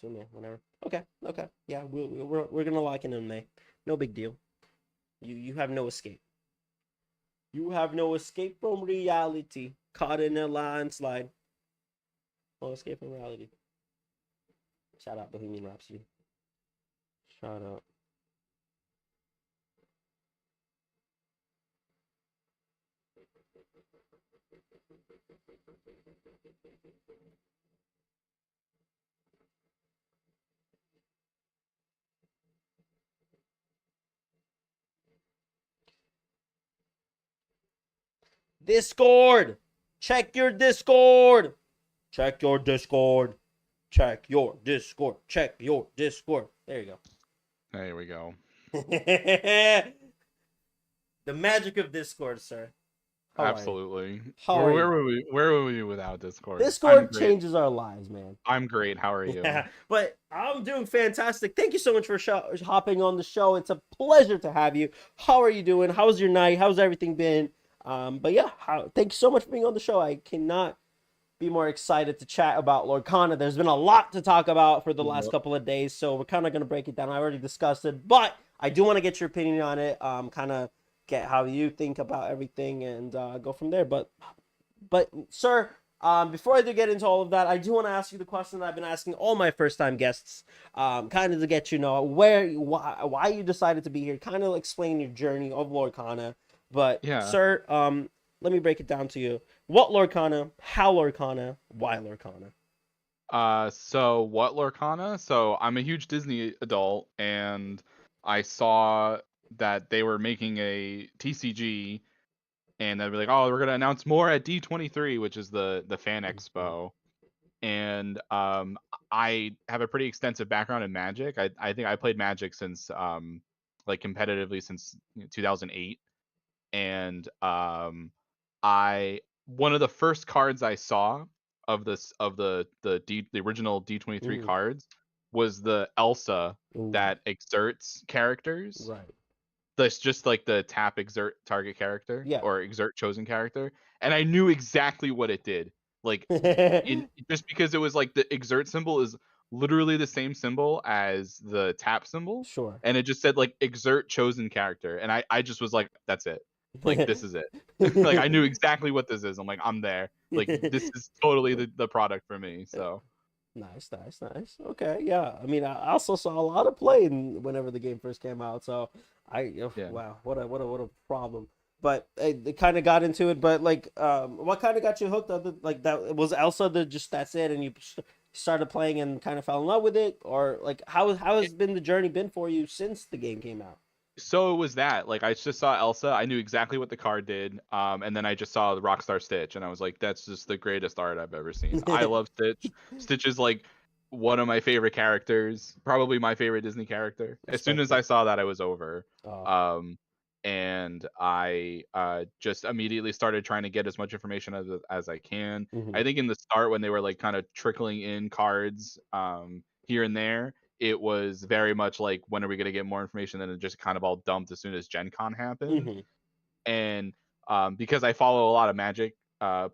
Soon, yeah, whenever. Okay. Yeah, we're gonna lock in May. No big deal. You have no escape. You have no escape from reality. Caught in a landslide. No escape from reality. Shout out Bohemian Rhapsody. Shout out. Discord. Check your Discord. Check your Discord. Check your Discord. Check your Discord. There you go.
There we go.
The magic of Discord, sir. How
Absolutely.
How
where were we without Discord?
Discord changes our lives, man.
I'm great. How are you?
Yeah, but I'm doing fantastic. Thank you so much for hopping on the show. It's a pleasure to have you. How are you doing? How's your night? How's everything been? But yeah, thank you so much for being on the show. I cannot be more excited to chat about Lorcana. There's been a lot to talk about for the last couple of days, so we're kind of going to break it down. I already discussed it, but I do want to get your opinion on it, kind of get how you think about everything, and go from there. But sir, before I do get into all of that, I do want to ask you the question that I've been asking all my first-time guests, kind of to get you know why you decided to be here, kind of explain your journey of Lorcana. But yeah, sir, let me break it down to you. What Lorcana, how Lorcana, why Lorcana?
So what Lorcana? So I'm a huge Disney adult, and I saw that they were making a TCG, and they'd be like, "Oh, we're gonna announce more at D23, which is the fan expo." And I have a pretty extensive background in Magic. I think I played Magic since like competitively since 2008, and one of the first cards I saw of the original D23 cards was the Elsa that exerts characters.
Right.
That's just like the tap exert target character, or exert chosen character, and I knew exactly what it did. Like, just because it was like the exert symbol is literally the same symbol as the tap symbol.
Sure.
And it just said like exert chosen character, and I just was like, that's it. Like, this is it. Like, I knew exactly what this is. I'm like, I'm there. Like, this is totally the product for me. So
nice. Okay, yeah. I mean, I also saw a lot of play whenever the game first came out. So wow, what a problem. But they kind of got into it. But like, what kind of got you hooked? Like, that was Elsa. That's it, and you started playing and kind of fell in love with it, or like how has been the journey been for you since the game came out?
So it was that, like, I just saw Elsa, I knew exactly what the card did, and then I just saw the Rockstar Stitch, and I was like, that's just the greatest art I've ever seen. I love Stitch. Stitch is like one of my favorite characters, probably my favorite Disney character. As soon as I saw that, I was over. And I just immediately started trying to get as much information as I can. I think in the start, when they were like kind of trickling in cards here and there, it was very much like, when are we going to get more information? Then it just kind of all dumped as soon as Gen Con happened. And because I follow a lot of Magic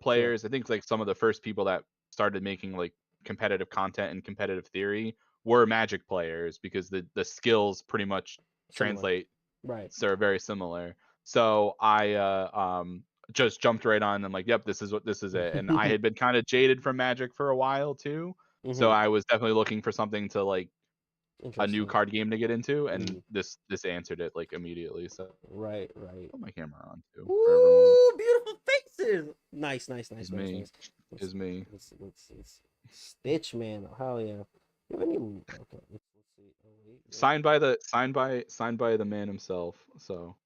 players, I think like some of the first people that started making like competitive content and competitive theory were Magic players, because the skills pretty much translate.
Right.
So they're very similar. So I just jumped right on and like, yep, this is it. And I had been kind of jaded from Magic for a while too, so
Mhm.
I was definitely looking for something to like a new
Interesting.
card game to get into, and
Mhm.
this answered it like immediately. So
Right, right.
put my camera on too for everyone.
Ooh, beautiful faces. Nice, nice, nice,
Is
nice,
me.
nice. Let's,
Is me.
let's Stitch, man. Hell yeah. You have any? Okay, let's see. Oh, wait.
Signed by the man himself. So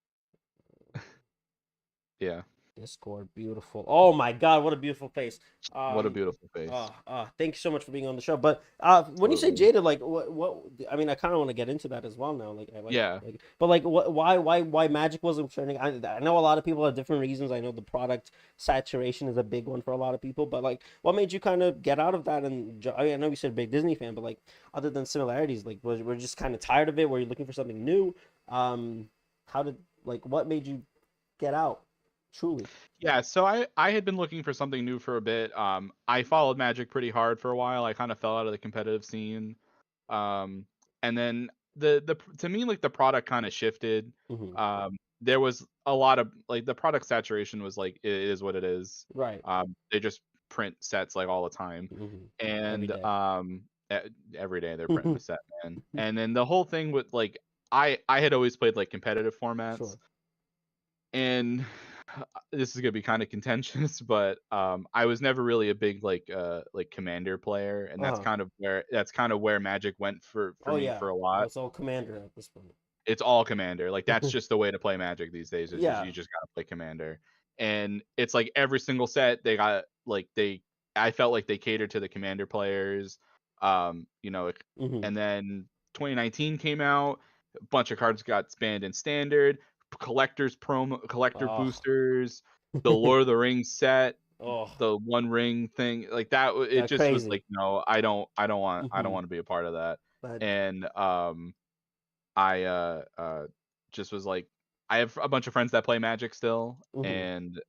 yeah,
Discord, beautiful. Oh my God, what a beautiful face.
what a beautiful face.
Thank you so much for being on the show. But when you say
Absolutely.
jaded, like what? I mean, I kind of want to get into that as well now. Like,
Yeah.
but like, why Magic wasn't trending? I know a lot of people have different reasons. I know the product saturation is a big one for a lot of people. But like, what made you kind of get out of that? And I mean, I know you said big Disney fan, but like, other than similarities, like, we're just kind of tired of it. Were you looking for something new? What made you get out? Truly.
Yeah, so I had been looking for something new for a bit. I followed Magic pretty hard for a while. I kind of fell out of the competitive scene. And then the to me like the product kind of shifted.
Mhm.
There was a lot of like the product saturation was like it is what it is.
Right.
They just print sets like all the time.
Mhm. Every
And
day.
every day they're printing a set, man. And then the whole thing with like I had always played like competitive formats.
Sure.
And this is gonna be kind of contentious, but I was never really a big like commander player, and
Uh-huh.
that's kind of where Magic went for
Oh
me
yeah.
for a
Oh,
lot.
it's all commander at this point.
It's all commander. Like that's just the way to play Magic these days. Is just
Yeah.
you just gotta play commander, and it's like every single set they got like they. I felt like they catered to the commander players,
Mhm.
and then 2019 came out. A bunch of cards got banned in standard. Collector
Oh.
boosters, the Lord of the Rings set,
Oh.
the One Ring thing, like that. It
That
just was
crazy.
like, no, I don't
Mhm.
want to be a part of that.
That.
And I just was like, I have a bunch of friends that play Magic still,
Mhm.
and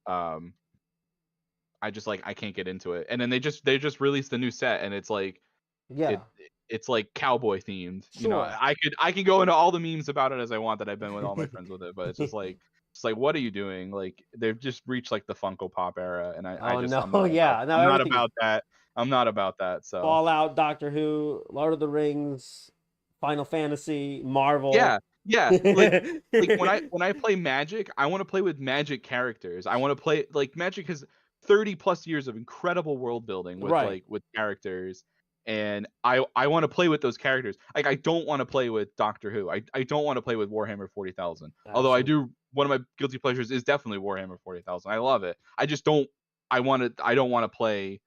I just like I can't get into it. And then they just released a new set, and it's like
Yeah.
it it's like cowboy themed.
Sure.
I can go into all the memes about it as I want that I've been with all my friends with it, but it's like what are you doing? Like they've just reached like the Funko Pop era, and
Oh no.
I'm not about
Yeah. Now everything is
that. I'm not about that. So
Fallout, Doctor Who, Lord of the Rings, Final Fantasy, Marvel.
yeah, yeah. Like when I play Magic, I want to play with Magic characters. I want to play like Magic has 30 plus years of incredible world building with
Right.
like with characters, and I want to play with those characters. Like I don't want to play with Doctor Who. I don't want to play with Warhammer 40,000. Although I
Absolutely.
do, one of my guilty pleasures is definitely Warhammer 40,000. I love it. I just don't. I don't want to play.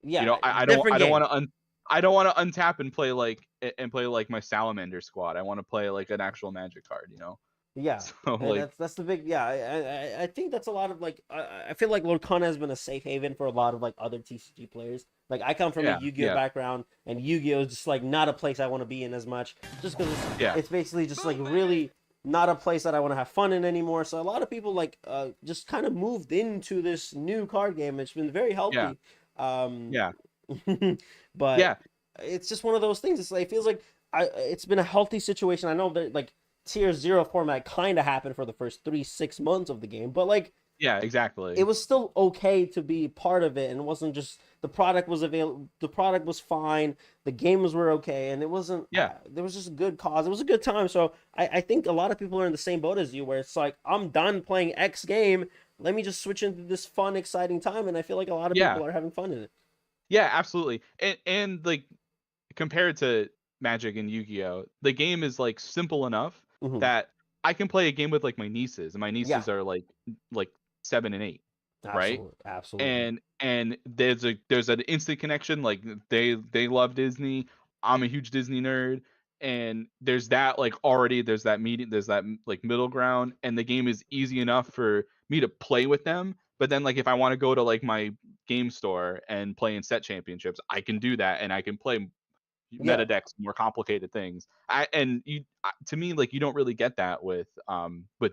Yeah.
I
Different
don't
game.
want to I don't want to untap and play like my Salamander squad. I want to play like an actual Magic card.
Yeah,
So
and
like
that's the big yeah. I think that's a lot of like I feel like Lorcana has been a safe haven for a lot of like other TCG players. Like I come from a
yeah,
Yu-Gi-Oh
yeah,
background, and Yu-Gi-Oh is just like not a place I want to be in as much, just because
yeah,
it's basically just like really not a place that I want to have fun in anymore. So a lot of people like just kind of moved into this new card game. It's been very
yeah,
healthy, um,
yeah,
but
yeah,
it's just one of those things. It's like it feels like it's been a healthy situation. I know that like tier 0 format kind of happened for the first 6 months of the game, but like
yeah, exactly.
it was still okay to be part of it, and it wasn't just the product was available. The product was fine, the games were okay, and it wasn't.
Yeah,
There was just a good cause. It was a good time. So I think a lot of people are in the same boat as you, where it's like I'm done playing X game. Let me just switch into this fun, exciting time, and I feel like a lot of
yeah,
people are having fun in it.
yeah, absolutely. And like compared to Magic and Yu-Gi-Oh, the game is like simple enough
Hmm.
that I can play a game with like my nieces, and my
Yeah,
nieces are like 7 and 8, right?
absolutely, absolutely.
And there's an instant connection. Like they love Disney. I'm a huge Disney nerd, and there's that like already there's that like middle ground, and the game is easy enough for me to play with them. But then like if I want to go to like my game store and play in set championships, I can do that, and I can play
Yeah.
meta decks, more complicated things. To me, like you don't really get that with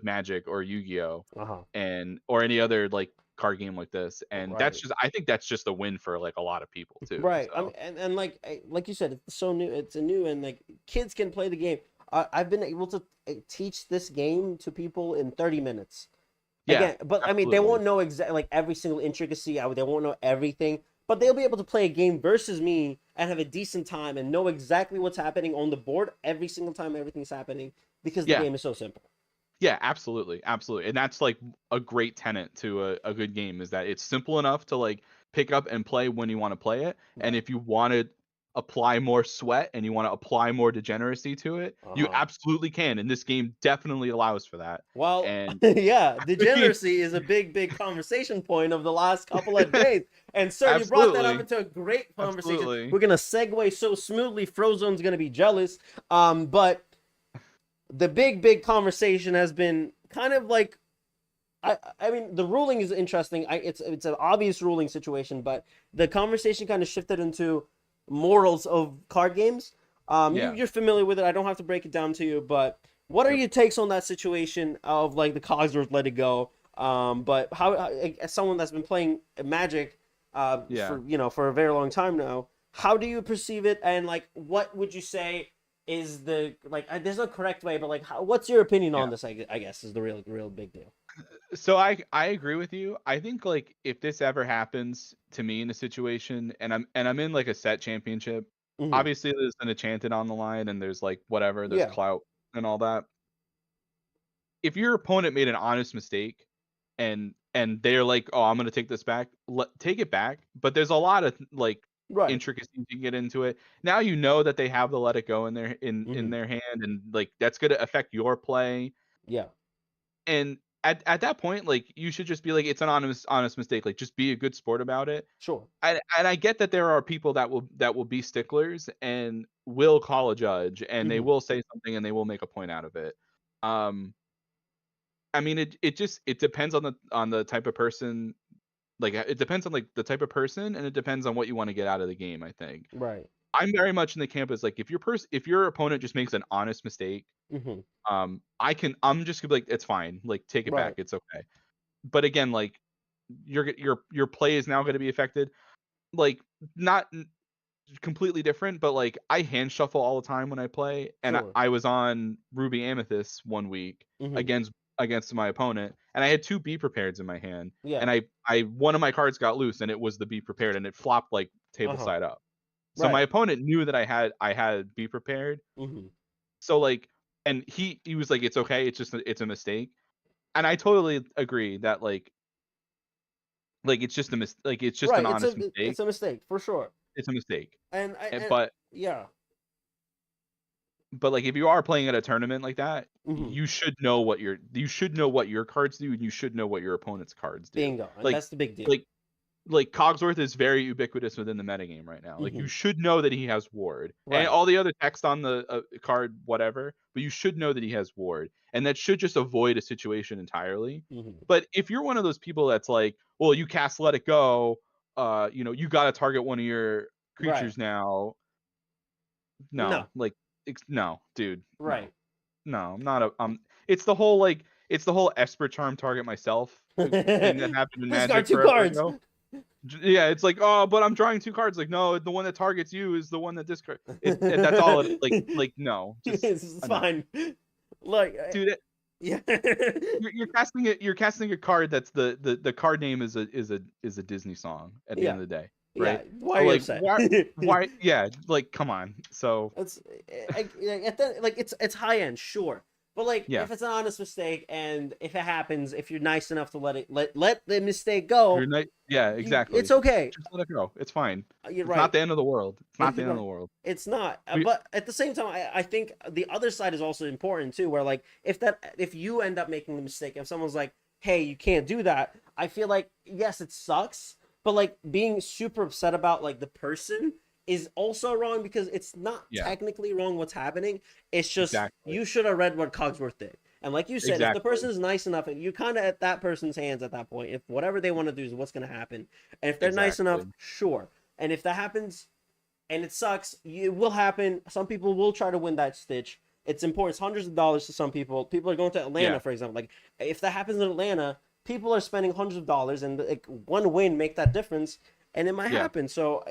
Magic or Yu-Gi-Oh,
Uh huh.
and or any other like card game like this. And
Right.
I think that's just a win for like a lot of people too.
Right. I
So
mean, and like like you said, it's so new. It's a new, and like kids can play the game. I've been able to teach this game to people in 30 minutes.
Yeah,
Again, but I mean, they
absolutely.
won't know exactly like every single intricacy. They won't know everything, but they'll be able to play a game versus me and have a decent time and know exactly what's happening on the board every single time everything's happening because the
Yeah.
game is so simple.
Yeah, absolutely, absolutely, and that's like a great tenet to a good game is that it's simple enough to like pick up and play when you want to play it, and
Right.
if you want to apply more sweat and you want to apply more degeneracy to it, you
Uh-huh.
absolutely can, and this game definitely allows for that.
Well,
And
yeah, degeneracy is a big conversation point of the last couple of days. And sir, you brought that up
absolutely,
into a great conversation.
absolutely,
We're gonna segue so smoothly. Frozone's gonna be jealous. But the big conversation has been kind of like, I mean, the ruling is interesting. It's an obvious ruling situation, but the conversation kind of shifted into morals of card games.
Yeah.
You're familiar with it. I don't have to break it down to you, but what are
Yep.
your takes on that situation of like the Cogsworth let it go? But how, as someone that's been playing Magic,
Yeah.
for a very long time now, how do you perceive it? And like, what would you say is the like? There's no correct way, but like, what's your opinion on
Yeah.
this? I guess is the real big deal.
So I agree with you. I think like if this ever happens to me in a situation and I'm in like a set championship,
Mhm.
obviously there's an enchanted on the line and there's like whatever, there's
Yeah.
clout and all that. If your opponent made an honest mistake and they're like, "Oh, I'm gonna take this back," take it back. But there's a lot of like
Right.
intricacies you can get into it. Now you know that they have the let it go in their in
Mhm.
their hand, and like that's gonna affect your play.
Yeah.
And at that point, like you should just be like, it's an honest mistake. Like just be a good sport about it.
Sure.
And I get that there are people that will be sticklers and will call a judge and they
Mhm.
will say something and they will make a point out of it. Um, I mean, it depends on the type of person. Like it depends on like the type of person and it depends on what you want to get out of the game. I think
Right.
I'm very much in the camp as like if your opponent just makes an honest mistake,
Mhm.
I'm just gonna be like it's fine. Like take it back.
Right.
It's okay. But again, like your play is now going to be affected. Like not completely different, but like I hand shuffle all the time when I play, and
Sure.
I was on Ruby Amethyst one week
Mhm.
against my opponent, and I had two Be Prepareds in my hand,
Yeah.
and I one of my cards got loose, and it was the Be Prepared, and it flopped like table
Uh-huh.
side up. So my
Right.
opponent knew that I had Be Prepared,
Mhm.
so like, and he was like, it's okay, it's a mistake, and I totally agree that like it's just like it's just an
Right.
honest
It's
mistake.
a mistake for sure.
It's a mistake.
And I
And-
and
But
yeah.
but like if you are playing at a tournament like that,
Mhm.
you should know what your cards do and you should know what your opponent's cards do.
Bingo. And
Like
that's the big deal.
like like Cogsworth is very ubiquitous within the metagame right now. Like you
Mhm.
should know that he has ward and
Right.
all the other text on the card, whatever. But you should know that he has ward, and that should just avoid a situation entirely.
Mhm.
But if you're one of those people that's like, well, you cast Let It Go, you got to target one of your
Right.
creatures now.
No.
No, like, no, dude, no,
Right.
no, I'm not a. It's the whole Esper Charm target myself thing that happened in
Discard
Magic
two
forever
cards.
ago. Yeah, it's like, oh, but I'm drawing two cards. Like, no, the one that targets you is the one that discard. That's all. No, just
It's
no.
fine. Like,
Dude.
yeah.
You're casting it. You're casting a card that's the card name is a Disney song at the
Yeah.
end of the day,
Yeah.
right?
Why
So
are you
like,
upset?
why? Yeah, like, come on. So
It's it's high end, sure, but like
yeah,
if it's an honest mistake and if it happens, if you're nice enough to let the mistake go,
you're not. Yeah, exactly.
it's okay.
Just let it go. It's fine.
You're
It's
right.
not the end of the world. It's not the
You're
end of
right.
the world.
It's not,
We-
but at the same time, I think the other side is also important too. Where like if you end up making the mistake, if someone's like, "Hey, you can't do that," I feel like yes, it sucks, but like being super upset about like the person is also wrong because it's not
Yeah.
technically wrong what's happening. It's just
Exactly.
you should have read what Cogsworth did. And like you said, if the
Exactly.
person is nice enough and you kind of at that person's hands at that point, if whatever they want to do is what's going to happen. And if they're nice enough,
Exactly.
sure. And if that happens and it sucks, it will happen. Some people will try to win that stitch. It's important. It's hundreds of dollars to some people. People are going to Atlanta,
Yeah.
for example. Like if that happens in Atlanta, people are spending hundreds of dollars and like one win make that difference and it might
Yeah.
happen. So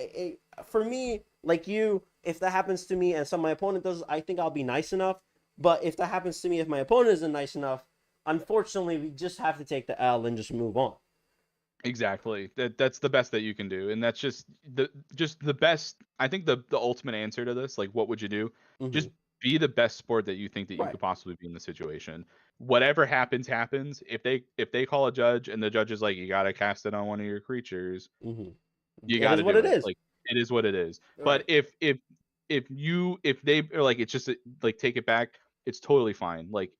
for me, like you, if that happens to me and some of my opponent does, I think I'll be nice enough. But if that happens to me, if my opponent isn't nice enough, unfortunately, we just have to take the L and just move on.
Exactly. That's the best that you can do, and that's just the best. I think the ultimate answer to this, like, what would you do? Just be the best sport that you think that you
Right.
could possibly be in the situation. Whatever happens, happens. If they call a judge and the judge is like, you gotta cast it on one of your creatures,
Mm-hmm.
you
It
gotta
is what
do
it
it.
is.
Like, it is what it is.
Right.
But if they are like, it's just like, take it back, it's totally fine. Like,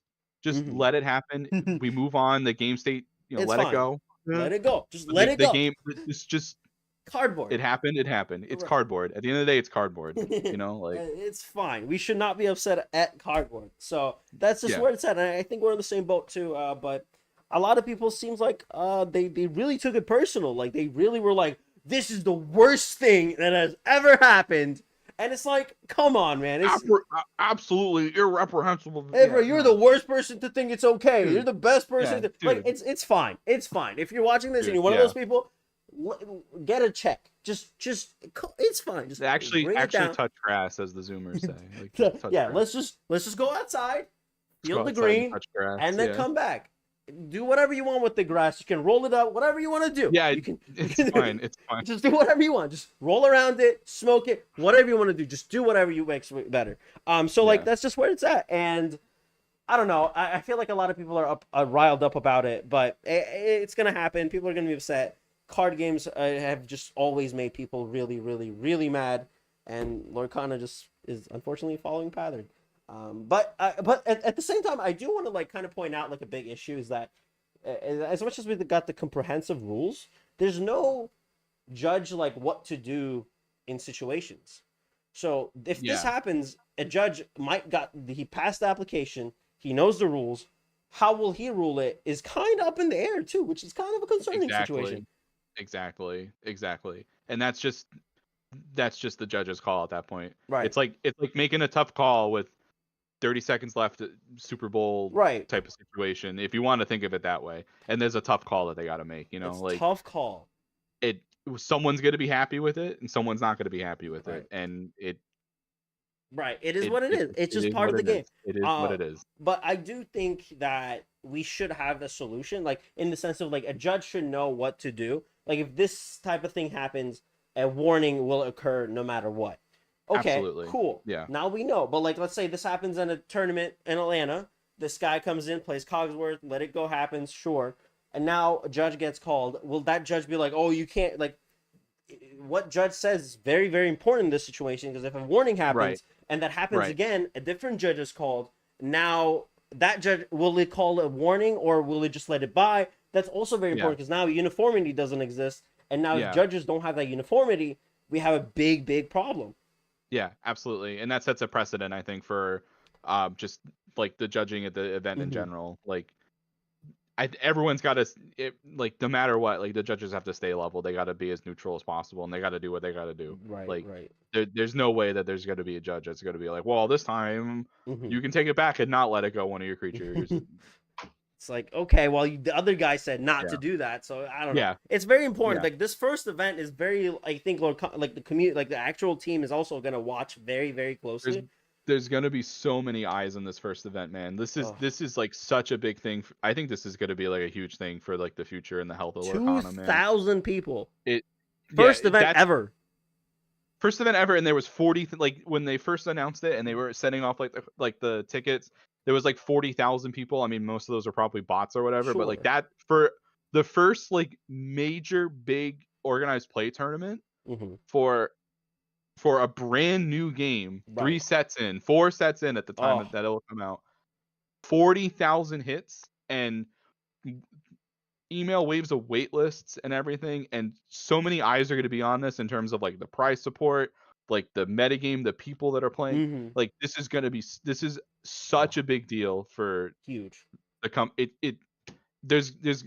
just
Mhm.
let it happen. We move on. The game state,
It's
let it
fine.
go.
Let it go. Just
But
let it
the
go.
game, it's just
Cardboard.
it happened. It happened. It's
Right.
cardboard. At the end of the day, it's cardboard. Like,
It's fine. We should not be upset at cardboard. So that's just
Yeah.
where it's at. And I think we're in the same boat too. But a lot of people seems like they really took it personal. Like they really were like, this is the worst thing that has ever happened. And it's like, come on, man. It's
absolutely irreprehensible.
hey, bro, you're the worst person to think it's okay.
Dude.
You're the best person.
Yeah,
Like
dude.
it's fine. It's fine. If you're watching this and
Dude,
you're one of
yeah.
those people, get a check. Just it's fine. Just
Actually
bring it down.
touch grass, as the Zoomers say. Like,
So,
touch
yeah,
grass.
let's just go outside,
Go
feel the
outside and
green,
touch grass,
and then
yeah.
come back. Do whatever you want with the grass. You can roll it up, whatever you want to do.
Yeah,
you can.
it's fine. It's fine.
Just do whatever you want. Just roll around it, smoke it, whatever you want to do. Just do whatever you makes better. So like
Yeah.
that's just where it's at. And I don't know. I feel like a lot of people are riled up about it, but it's gonna happen. People are gonna be upset. Card games have just always made people really, really, really mad, and Lorcana just is unfortunately following pattern. But at the same time, I do want to like kind of point out like a big issue is that as much as we've got the comprehensive rules, there's no judge like what to do in situations. So if this
Yeah.
happens, a judge he passed the application, he knows the rules. How will he rule it is kind of up in the air too, which is kind of a concerning situation.
Exactly. And that's just the judge's call at that point.
Right.
It's like making a tough call with 30 seconds left, Super Bowl
Right.
type of situation, if you want to think of it that way. And there's a tough call that they got to make,
It's
like
tough call.
someone's going to be happy with it and someone's not going to be happy with
Right.
it. And
Right. It is what it is. It's just
is
part of
what
the
it
game.
is. It is what it is.
But I do think that we should have a solution, like in the sense of like a judge should know what to do. Like if this type of thing happens, a warning will occur no matter what. Okay,
Absolutely.
cool.
Yeah.
Now we know. But like, let's say this happens in a tournament in Atlanta. This guy comes in, plays Cogsworth, let it go, happens, sure. And now a judge gets called. Will that judge be like, oh, you can't, like, what judge says is very, very important in this situation, because if a warning happens
Right.
and that happens
Right.
again, a different judge is called. Now that judge, will it call a warning or will it just let it by? That's also very
Yeah.
important because now uniformity doesn't exist. And now
Yeah.
if judges don't have that uniformity, we have a big, big problem.
Yeah, absolutely. And that sets a precedent, I think, for just like the judging at the event in
Mhm.
general. Like, everyone's got to, like, no matter what, like, the judges have to stay level. They got to be as neutral as possible, and they got to do what they got to do.
Right,
Like,
right.
there's no way that there's going to be a judge that's going to be like, well, this time
Mhm.
you can take it back and not let it go one of your creatures.
It's like, okay, well, the other guy said not to
Yeah.
do that, so I don't know.
Yeah.
It's very important.
Yeah.
Like this first event is very, I think, like the community, like the actual team is also gonna watch very, very closely.
There's going to be so many eyes in this first event, man. This is like such a big thing. I think this is going to be like a huge thing for like the future and the health of Lorcana, man.
2,000 people.
It
First
yeah,
event
that's-
ever.
First event ever, and there was 40. Like when they first announced it, and they were sending off like the tickets. There was like 40,000 people. I mean, most of those are probably bots or whatever. But like
Sure.
that for the first like major big organized play tournament
Mhm.
for a brand new game,
Right.
4 sets in at the time
Oh.
that it'll come out. 40,000 hits and email waves of wait lists and everything, and so many eyes are going to be on this in terms of like the prize support, like the metagame, the people that are playing.
Mhm.
Like this is such a big deal for
Huge.
the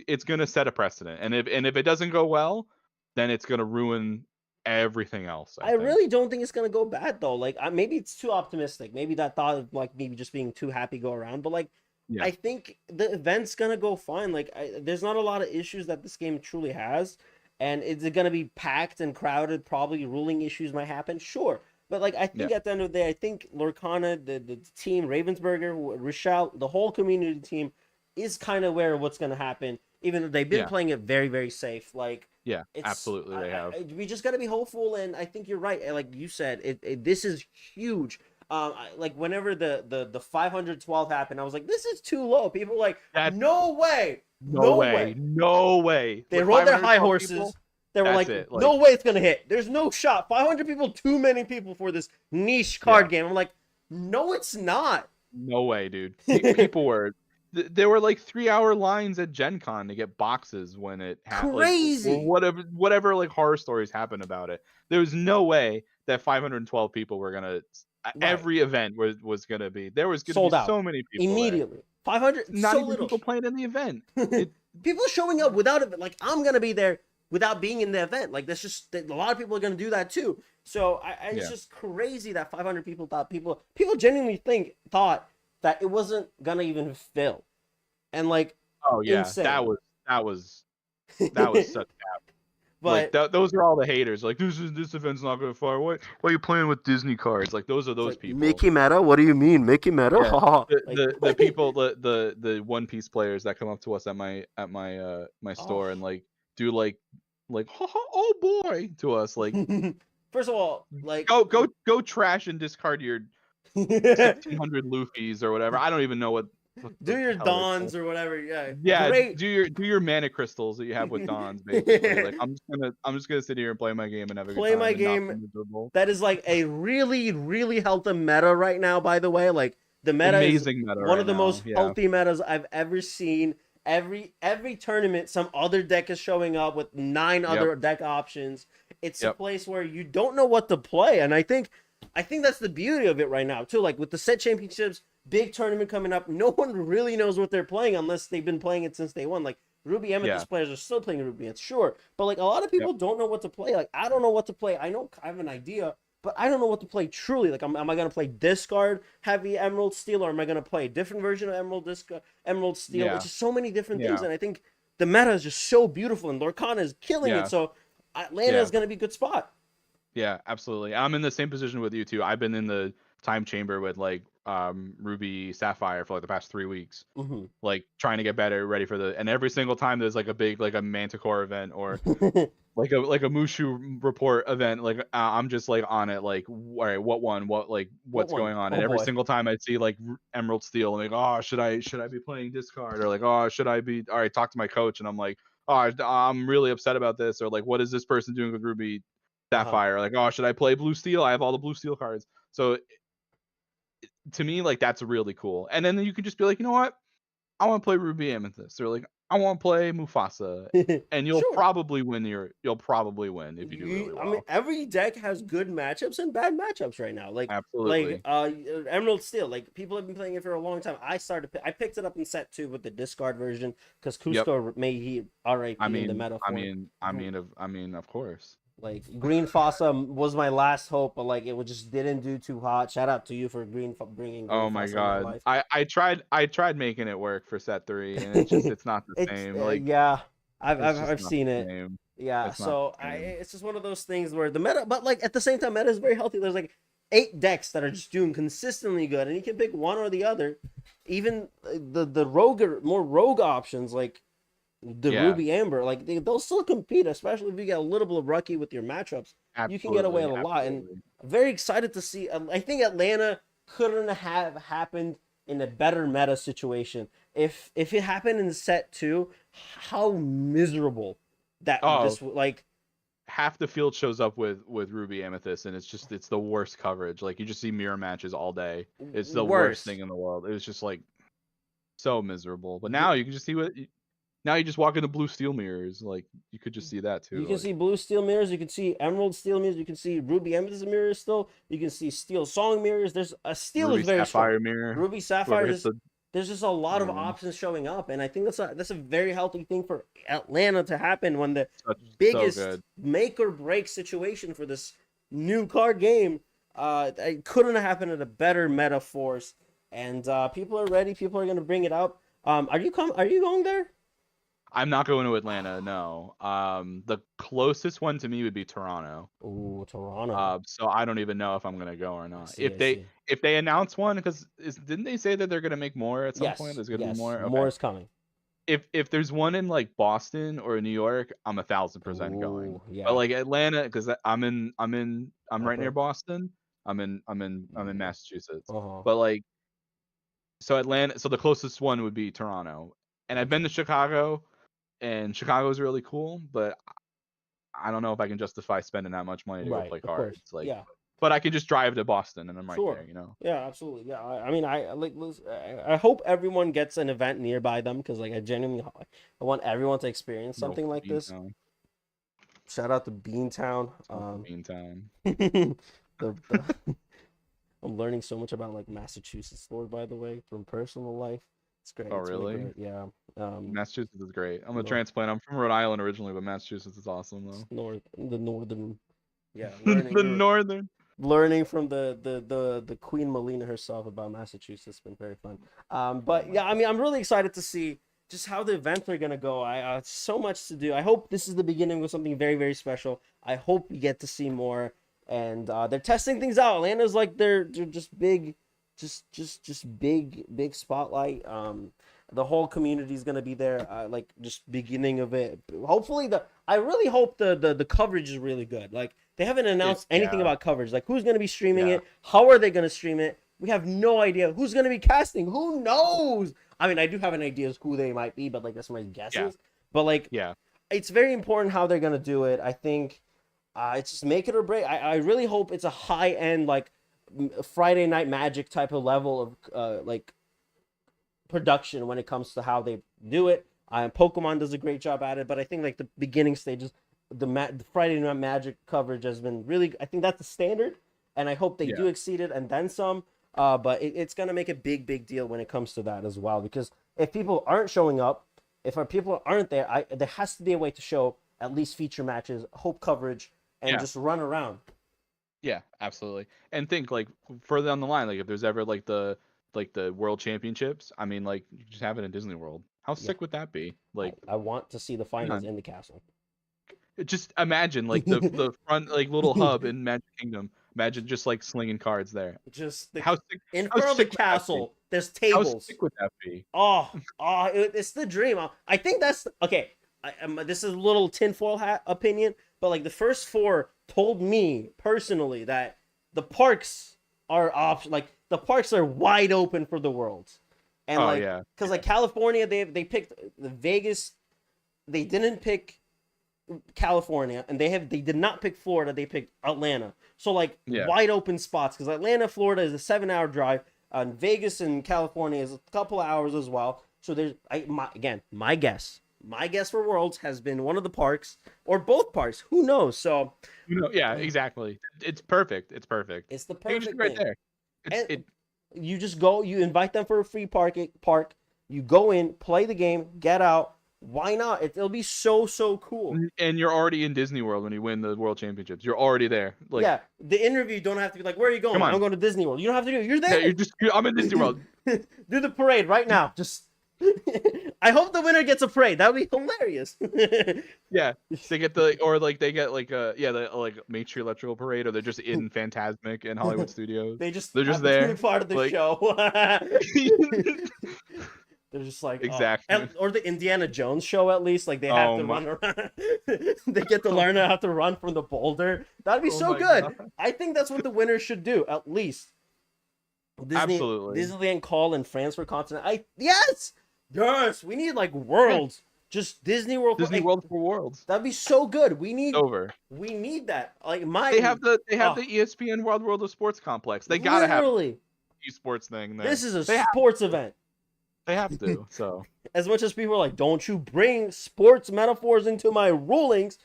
it's going to set a precedent, and if it doesn't go well, then it's going to ruin everything else.
I
think.
really don't think it's gonna go bad though. Like maybe it's too optimistic. Maybe that thought of like maybe just being too happy go around. But like
Yeah.
I think the event's gonna go fine. Like there's not a lot of issues that this game truly has, and it's gonna be packed and crowded. Probably ruling issues might happen, sure. But like I think at the end of the day, I think Lorcana, the team, Ravensburger, Rochelle, the whole community team is kind of where what's going to happen, even though they've been
Yeah.
playing it very, very safe. Like,
Yeah,
it's,
absolutely they have.
we just got to be hopeful, and I think you're right. Like you said, this is huge. Like whenever the 512 happened, I was like, this is too low. People were like,
That's-
no way,
No way.
They
With
rolled their
512
high horses.
people,
They were
that's
like,
it,
no way it's gonna hit. There's no shot. 500 people, too many people for this niche card game. I'm like, no, it's not.
No way, dude. People were. There were like 3-hour lines at Gen Con to get boxes when it happened.
Crazy.
Like, whatever like horror stories happened about it. There was no way that 512 people were gonna. Every event was gonna be. There was gonna
Sold
be
out.
so many people
Immediately. 500.
There. Not
so
even
little.
people playing in the event.
People showing up without it. Like, I'm gonna be there without being in the event. Like, that's just a lot of people are gonna do that too. So it's just crazy that 500 people thought people genuinely thought that it wasn't gonna even fill, and like,
oh yeah,
insane.
that was such cap.
But
like those are all the haters. Like this event's not gonna fire. Why are you playing with Disney cards? Like those are those
like,
people.
Mickey Meta? What do you mean, Mickey Meta?
Yeah. The people the One Piece players that come up to us at my store and like do like oh boy to us like
First of all, like
go trash and discard your 1,600 Luffy's or whatever. I don't even know what
do your
hell
Dons or whatever. Yeah.
Great. do your mana crystals that you have with Dons. Basically, like I'm just gonna sit here and play my game and have a good time
my
and not
game.
be miserable.
That is like a really, really healthy meta right now. By the way, like the meta
Amazing
is
meta
one
right
of the
now,
most
yeah.
healthy metas I've ever seen. Every tournament, some other deck is showing up with 9 other deck options. It's a place where you don't know what to play, and I think that's the beauty of it right now too. Like with the set championships, big tournament coming up, no one really knows what they're playing unless they've been playing it since day one. Like Ruby Amethyst players are still playing Ruby Amethyst, sure, but like a lot of people don't know what to play. Like I don't know what to play. I know I have an idea, but I don't know what to play truly. Like am I gonna play discard heavy Emerald Steel, or am I gonna play a different version of Emerald Steel? It's just so many different things, and I think the meta is just so beautiful, and Lorcana is killing it. So Atlanta is gonna be a good spot.
Yeah, absolutely. I'm in the same position with you too. I've been in the time chamber with like Ruby Sapphire for like the past 3 weeks, like trying to get better, ready for and every single time there's like a big like a Manticore event or like a Mushu report event, like I'm just like on it, like all right, what's going on, and every single time I see like Emerald Steel, I'm like, oh, should I be playing discard, or like, oh, should I be, all right, talk to my coach, and I'm like, oh, I'm really upset about this, or like, what is this person doing with Ruby Sapphire, like, oh, should I play Blue Steel? I have all the Blue Steel cards. So to me, like, that's really cool. And then you can just be like, you know what, I want to play Ruby Amethyst, or like I want to play Mufasa, and you'll probably win if you do really well.
I mean, every deck has good matchups and bad matchups right now. Like
absolutely,
like Emerald Steel, like people have been playing it for a long time. I picked it up in set 2 with the discard version because Cusco he RIP in the meta form.
I mean, of course.
Like Green Fossa was my last hope, but like it just didn't do too hot. Shout out to you for bringing Green
oh my
Fossa
god,
into my life.
I tried making it work for set 3, and it's not the same. Like
I've seen it.
Same.
Yeah, so it's just one of those things where the meta, but like at the same time, meta is very healthy. There's like 8 decks that are just doing consistently good, and you can pick one or the other. Even the more rogue options like the Ruby Amber, like they'll still compete, especially if you get a little bit of lucky with your matchups. You can get away with a lot, and I'm very excited to see. I think Atlanta couldn't have happened in a better meta situation. If it happened in set 2, how miserable that this like.
Half the field shows up with Ruby Amethyst, and it's the worst coverage. Like you just see mirror matches all day. It's the worst thing in the world. It was just like so miserable. But now you can just see now you just walk into Blue Steel mirrors. Like you could just see that too.
You can see Blue Steel mirrors. You can see Emerald Steel mirrors. You can see Ruby Amethyst mirrors still. You can see Steel Song mirrors. There's a Steel
Ruby
is very
Sapphire
strong.
mirror.
Ruby Sapphire. There's just a lot of options showing up, and I think that's a very healthy thing for Atlanta to happen when the biggest make or break situation for this new card game. It couldn't have happened at a better meta force, and people are ready. People are going to bring it up. Are you going there?
I'm not going to Atlanta. No. The closest one to me would be Toronto.
Ooh, Toronto.
So I don't even know if I'm gonna go or not.
see, I see.
If they announce one, because didn't they say that they're gonna make more at some point?
Yes,
There's gonna be
yes,
more. Okay.
more is coming.
If there's one in like Boston or New York, I'm 1,000% going.
Ooh, yeah.
But like Atlanta, because I'm right near
Upper.
Boston. I'm in Massachusetts.
Uh-huh.
But like, so Atlanta, so the closest one would be Toronto. And I've been to Chicago, and Chicago is really cool, but I don't know if I can justify spending that much money to go
Right,
play
of course.
cards. Like,
Yeah.
but I could just drive to Boston and I'm right
Sure.
there, you know.
Yeah, absolutely. Yeah, I mean, I hope everyone gets an event nearby them because, like, I genuinely, I want everyone to experience something like this.
Beantown.
Shout out to Beantown.
Beantown.
I'm learning so much about like Massachusetts lore, by the way, from personal life. It's great.
Oh,
It's
really?
great. Yeah.
Massachusetts is great. I'm a
No.
transplant. I'm from Rhode Island originally, but Massachusetts is awesome though.
The northern. Yeah,
The northern.
learning from the Queen Melina herself about Massachusetts has been very fun. But yeah, I mean, I'm really excited to see just how the events are gonna go. So much to do. I hope this is the beginning of something very, very special. I hope we get to see more. And they're testing things out. Atlanta's like they're just big, just big spotlight. The whole community is gonna be there. Like just beginning of it. Hopefully I really hope the coverage is really good. Like they haven't announced anything about coverage. Like who's gonna be streaming it? How are they gonna stream it? We have no idea who's gonna be casting. Who knows? I mean, I do have an idea of who they might be, but like that's my guesses.
Yeah.
But like,
Yeah.
it's very important how they're gonna do it. I think it's just make it or break. I really hope it's a high end like Friday Night Magic type of level of like production when it comes to how they do it. Pokemon does a great job at it, but I think like the beginning stages, the Friday Night Magic coverage has been really. I think that's the standard, and I hope they do exceed it and then some. But it's gonna make a big deal when it comes to that as well, because if people aren't showing up, if our people aren't there, there has to be a way to show at least feature matches, hope coverage, and just run around.
Yeah, absolutely. And think like further down the line, like if there's ever like the World Championships, I mean, like you just have it in Disney World. How sick would that be? Like,
I want to see the finals in the castle.
just imagine like the front like little hub in Magic Kingdom. Imagine just like slinging cards there.
Just
How sick?
in
how
front of the
sick would that be?
castle, there's tables.
How sick would that be?
It's the dream. I think that's okay. This is a little tinfoil hat opinion, but like the first four told me personally that the parks are the parks are wide open for the Worlds, and because like California, they picked the Vegas, they didn't pick California, and they did not pick Florida, they picked Atlanta. So like wide open spots, because Atlanta, Florida is a 7-hour drive, and Vegas and California is a couple of hours as well. So there's my guess for Worlds has been one of the parks or both parks. Who knows? So
yeah, exactly. It's perfect. It's perfect.
It's the perfect
right
thing.
there.
You just go. You invite them for a free park. You go in, play the game, get out. Why not? It'll be so cool.
And you're already in Disney World when you win the World Championships. You're already there. Like,
yeah, the interview don't have to be like, where are you going? I'm going to Disney World. You don't have to do it. You're there.
Yeah, I'm in Disney World.
Do the parade right now. Just. I hope the winner gets a parade. That would be hilarious.
Yeah, they get they get like the like Main Electrical Parade, or they're just in Phantasmic and Hollywood Studios.
they're just
there,
part of the show. They're just like
exactly,
or the Indiana Jones show at least. Like they have to run around. They get to learn how to run from the boulder. That'd be so good. God. I think that's what the winners should do at least.
Absolutely.
Disneyland call in France for continent. Yes, we need like Worlds. Just Disney World.
World for Worlds.
That'd be so good. We need
We
need that. Like
they have the ESPN World of Sports complex. They gotta have esports thing there.
This is a sports event.
They have to. So
as much as people are like, don't you bring sports metaphors into my rulings,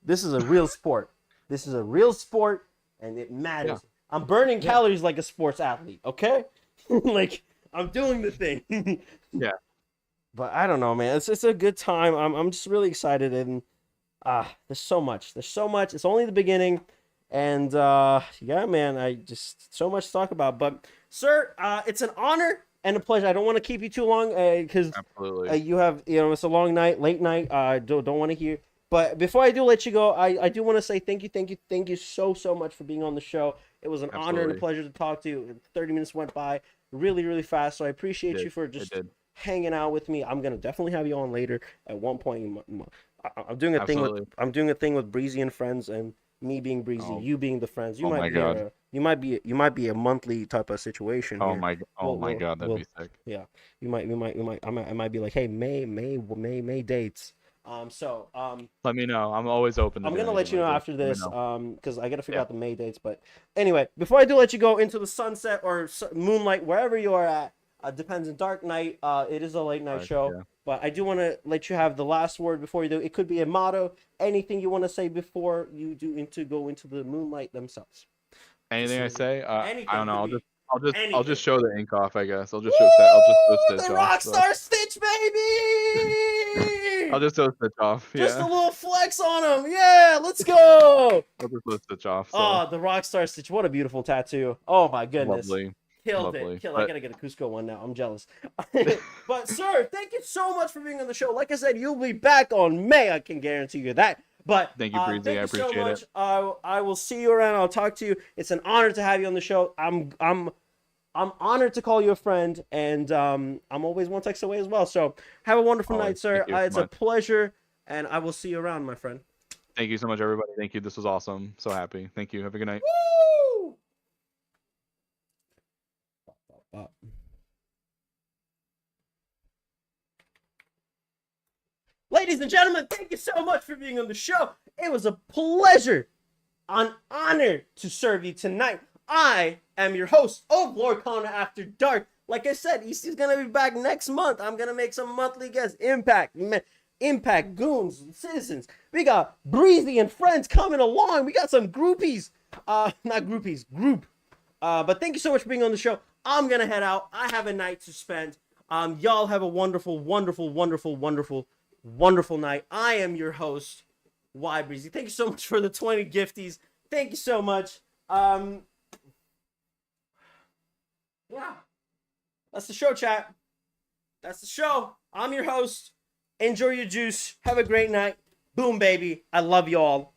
this is a real sport. This is a real sport, and it matters. Yeah. I'm burning calories like a sports athlete. Okay, like I'm doing the thing.
Yeah.
But I don't know, man. It's a good time. I'm just really excited, and there's so much. It's only the beginning, and yeah, man. I just so much to talk about. But sir, it's an honor and a pleasure. I don't want to keep you too long because
Absolutely.
you have, it's a long night, late night. Don't want to hear. But before I do let you go, I do want to say thank you so much for being on the show. It was an honor and a
Absolutely.
pleasure to talk to you. 30 minutes went by really fast, so I appreciate you for just hanging out with me. I'm gonna definitely have you on later at one point. I'm doing a thing with
Absolutely.
I'm doing a thing with Breezy and friends, and me being Breezy,
Oh.
you being the friends. You
Oh
might
my
be
God.
you might be a monthly type of situation
Oh
here.
my God, that'd be sick.
Yeah, you might I might be like, hey, May dates.
Let me know. I'm always open to
I'm
doing
gonna let you know
anything like
after
Let me
this,
know.
because I gotta figure
Yeah.
out the May dates. But anyway, before I do let you go into the sunset or moonlight, wherever you are at, depends on dark night. It is a late night show,
Yeah.
but I do want to let you have the last word before you do. It could be a motto, anything you want to say before you go into the moonlight themselves.
Anything I say,
Anything
I don't know.
could be
I'll
anything.
just show the ink off. I guess I'll
Woo!
just show Stitch
The
off. So.
Rockstar Stitch,
I'll
baby!
just show Stitch off.
Just a
Yeah.
little flex on him. Yeah, let's go.
I'll just show Stitch off. So
Oh, the Rockstar Stitch. What a beautiful tattoo. Oh my goodness.
lovely.
Killed
Lovely.
it. I
But
gotta get a Cusco one now. I'm jealous. But sir, thank you so much for being on the show. Like I said, you'll be back on May. I can guarantee you that. But
thank you, Breezy.
thank
I
you so
appreciate
much.
it.
I will see you around. I'll talk to you. It's an honor to have you on the show. I'm honored to call you a friend, and I'm always one text away as well. So have a wonderful
Always.
night, sir.
Thank you so
It's a
much.
pleasure, and I will see you around, my friend.
Thank you so much, everybody. Thank you. This was awesome. So happy. Thank you. Have a good night.
Woo! Ladies and gentlemen, thank you so much for being on the show. It was a pleasure, an honor to serve you tonight. I am your host of Lorcana After Dark. Like I said, EC's gonna be back next month. I'm gonna make some monthly guests. Impact, Goons, Citizens. We got Breezy and friends coming along. We got some groupies. Not groupies, group. But thank you so much for being on the show. I'm gonna head out. I have a night to spend. Y'all have a wonderful night. I am your host, Y Breezy. Thank you so much for the 20 gifties. Thank you so much. Yeah. That's the show, chat. That's the show. I'm your host. Enjoy your juice. Have a great night. Boom, baby. I love you all.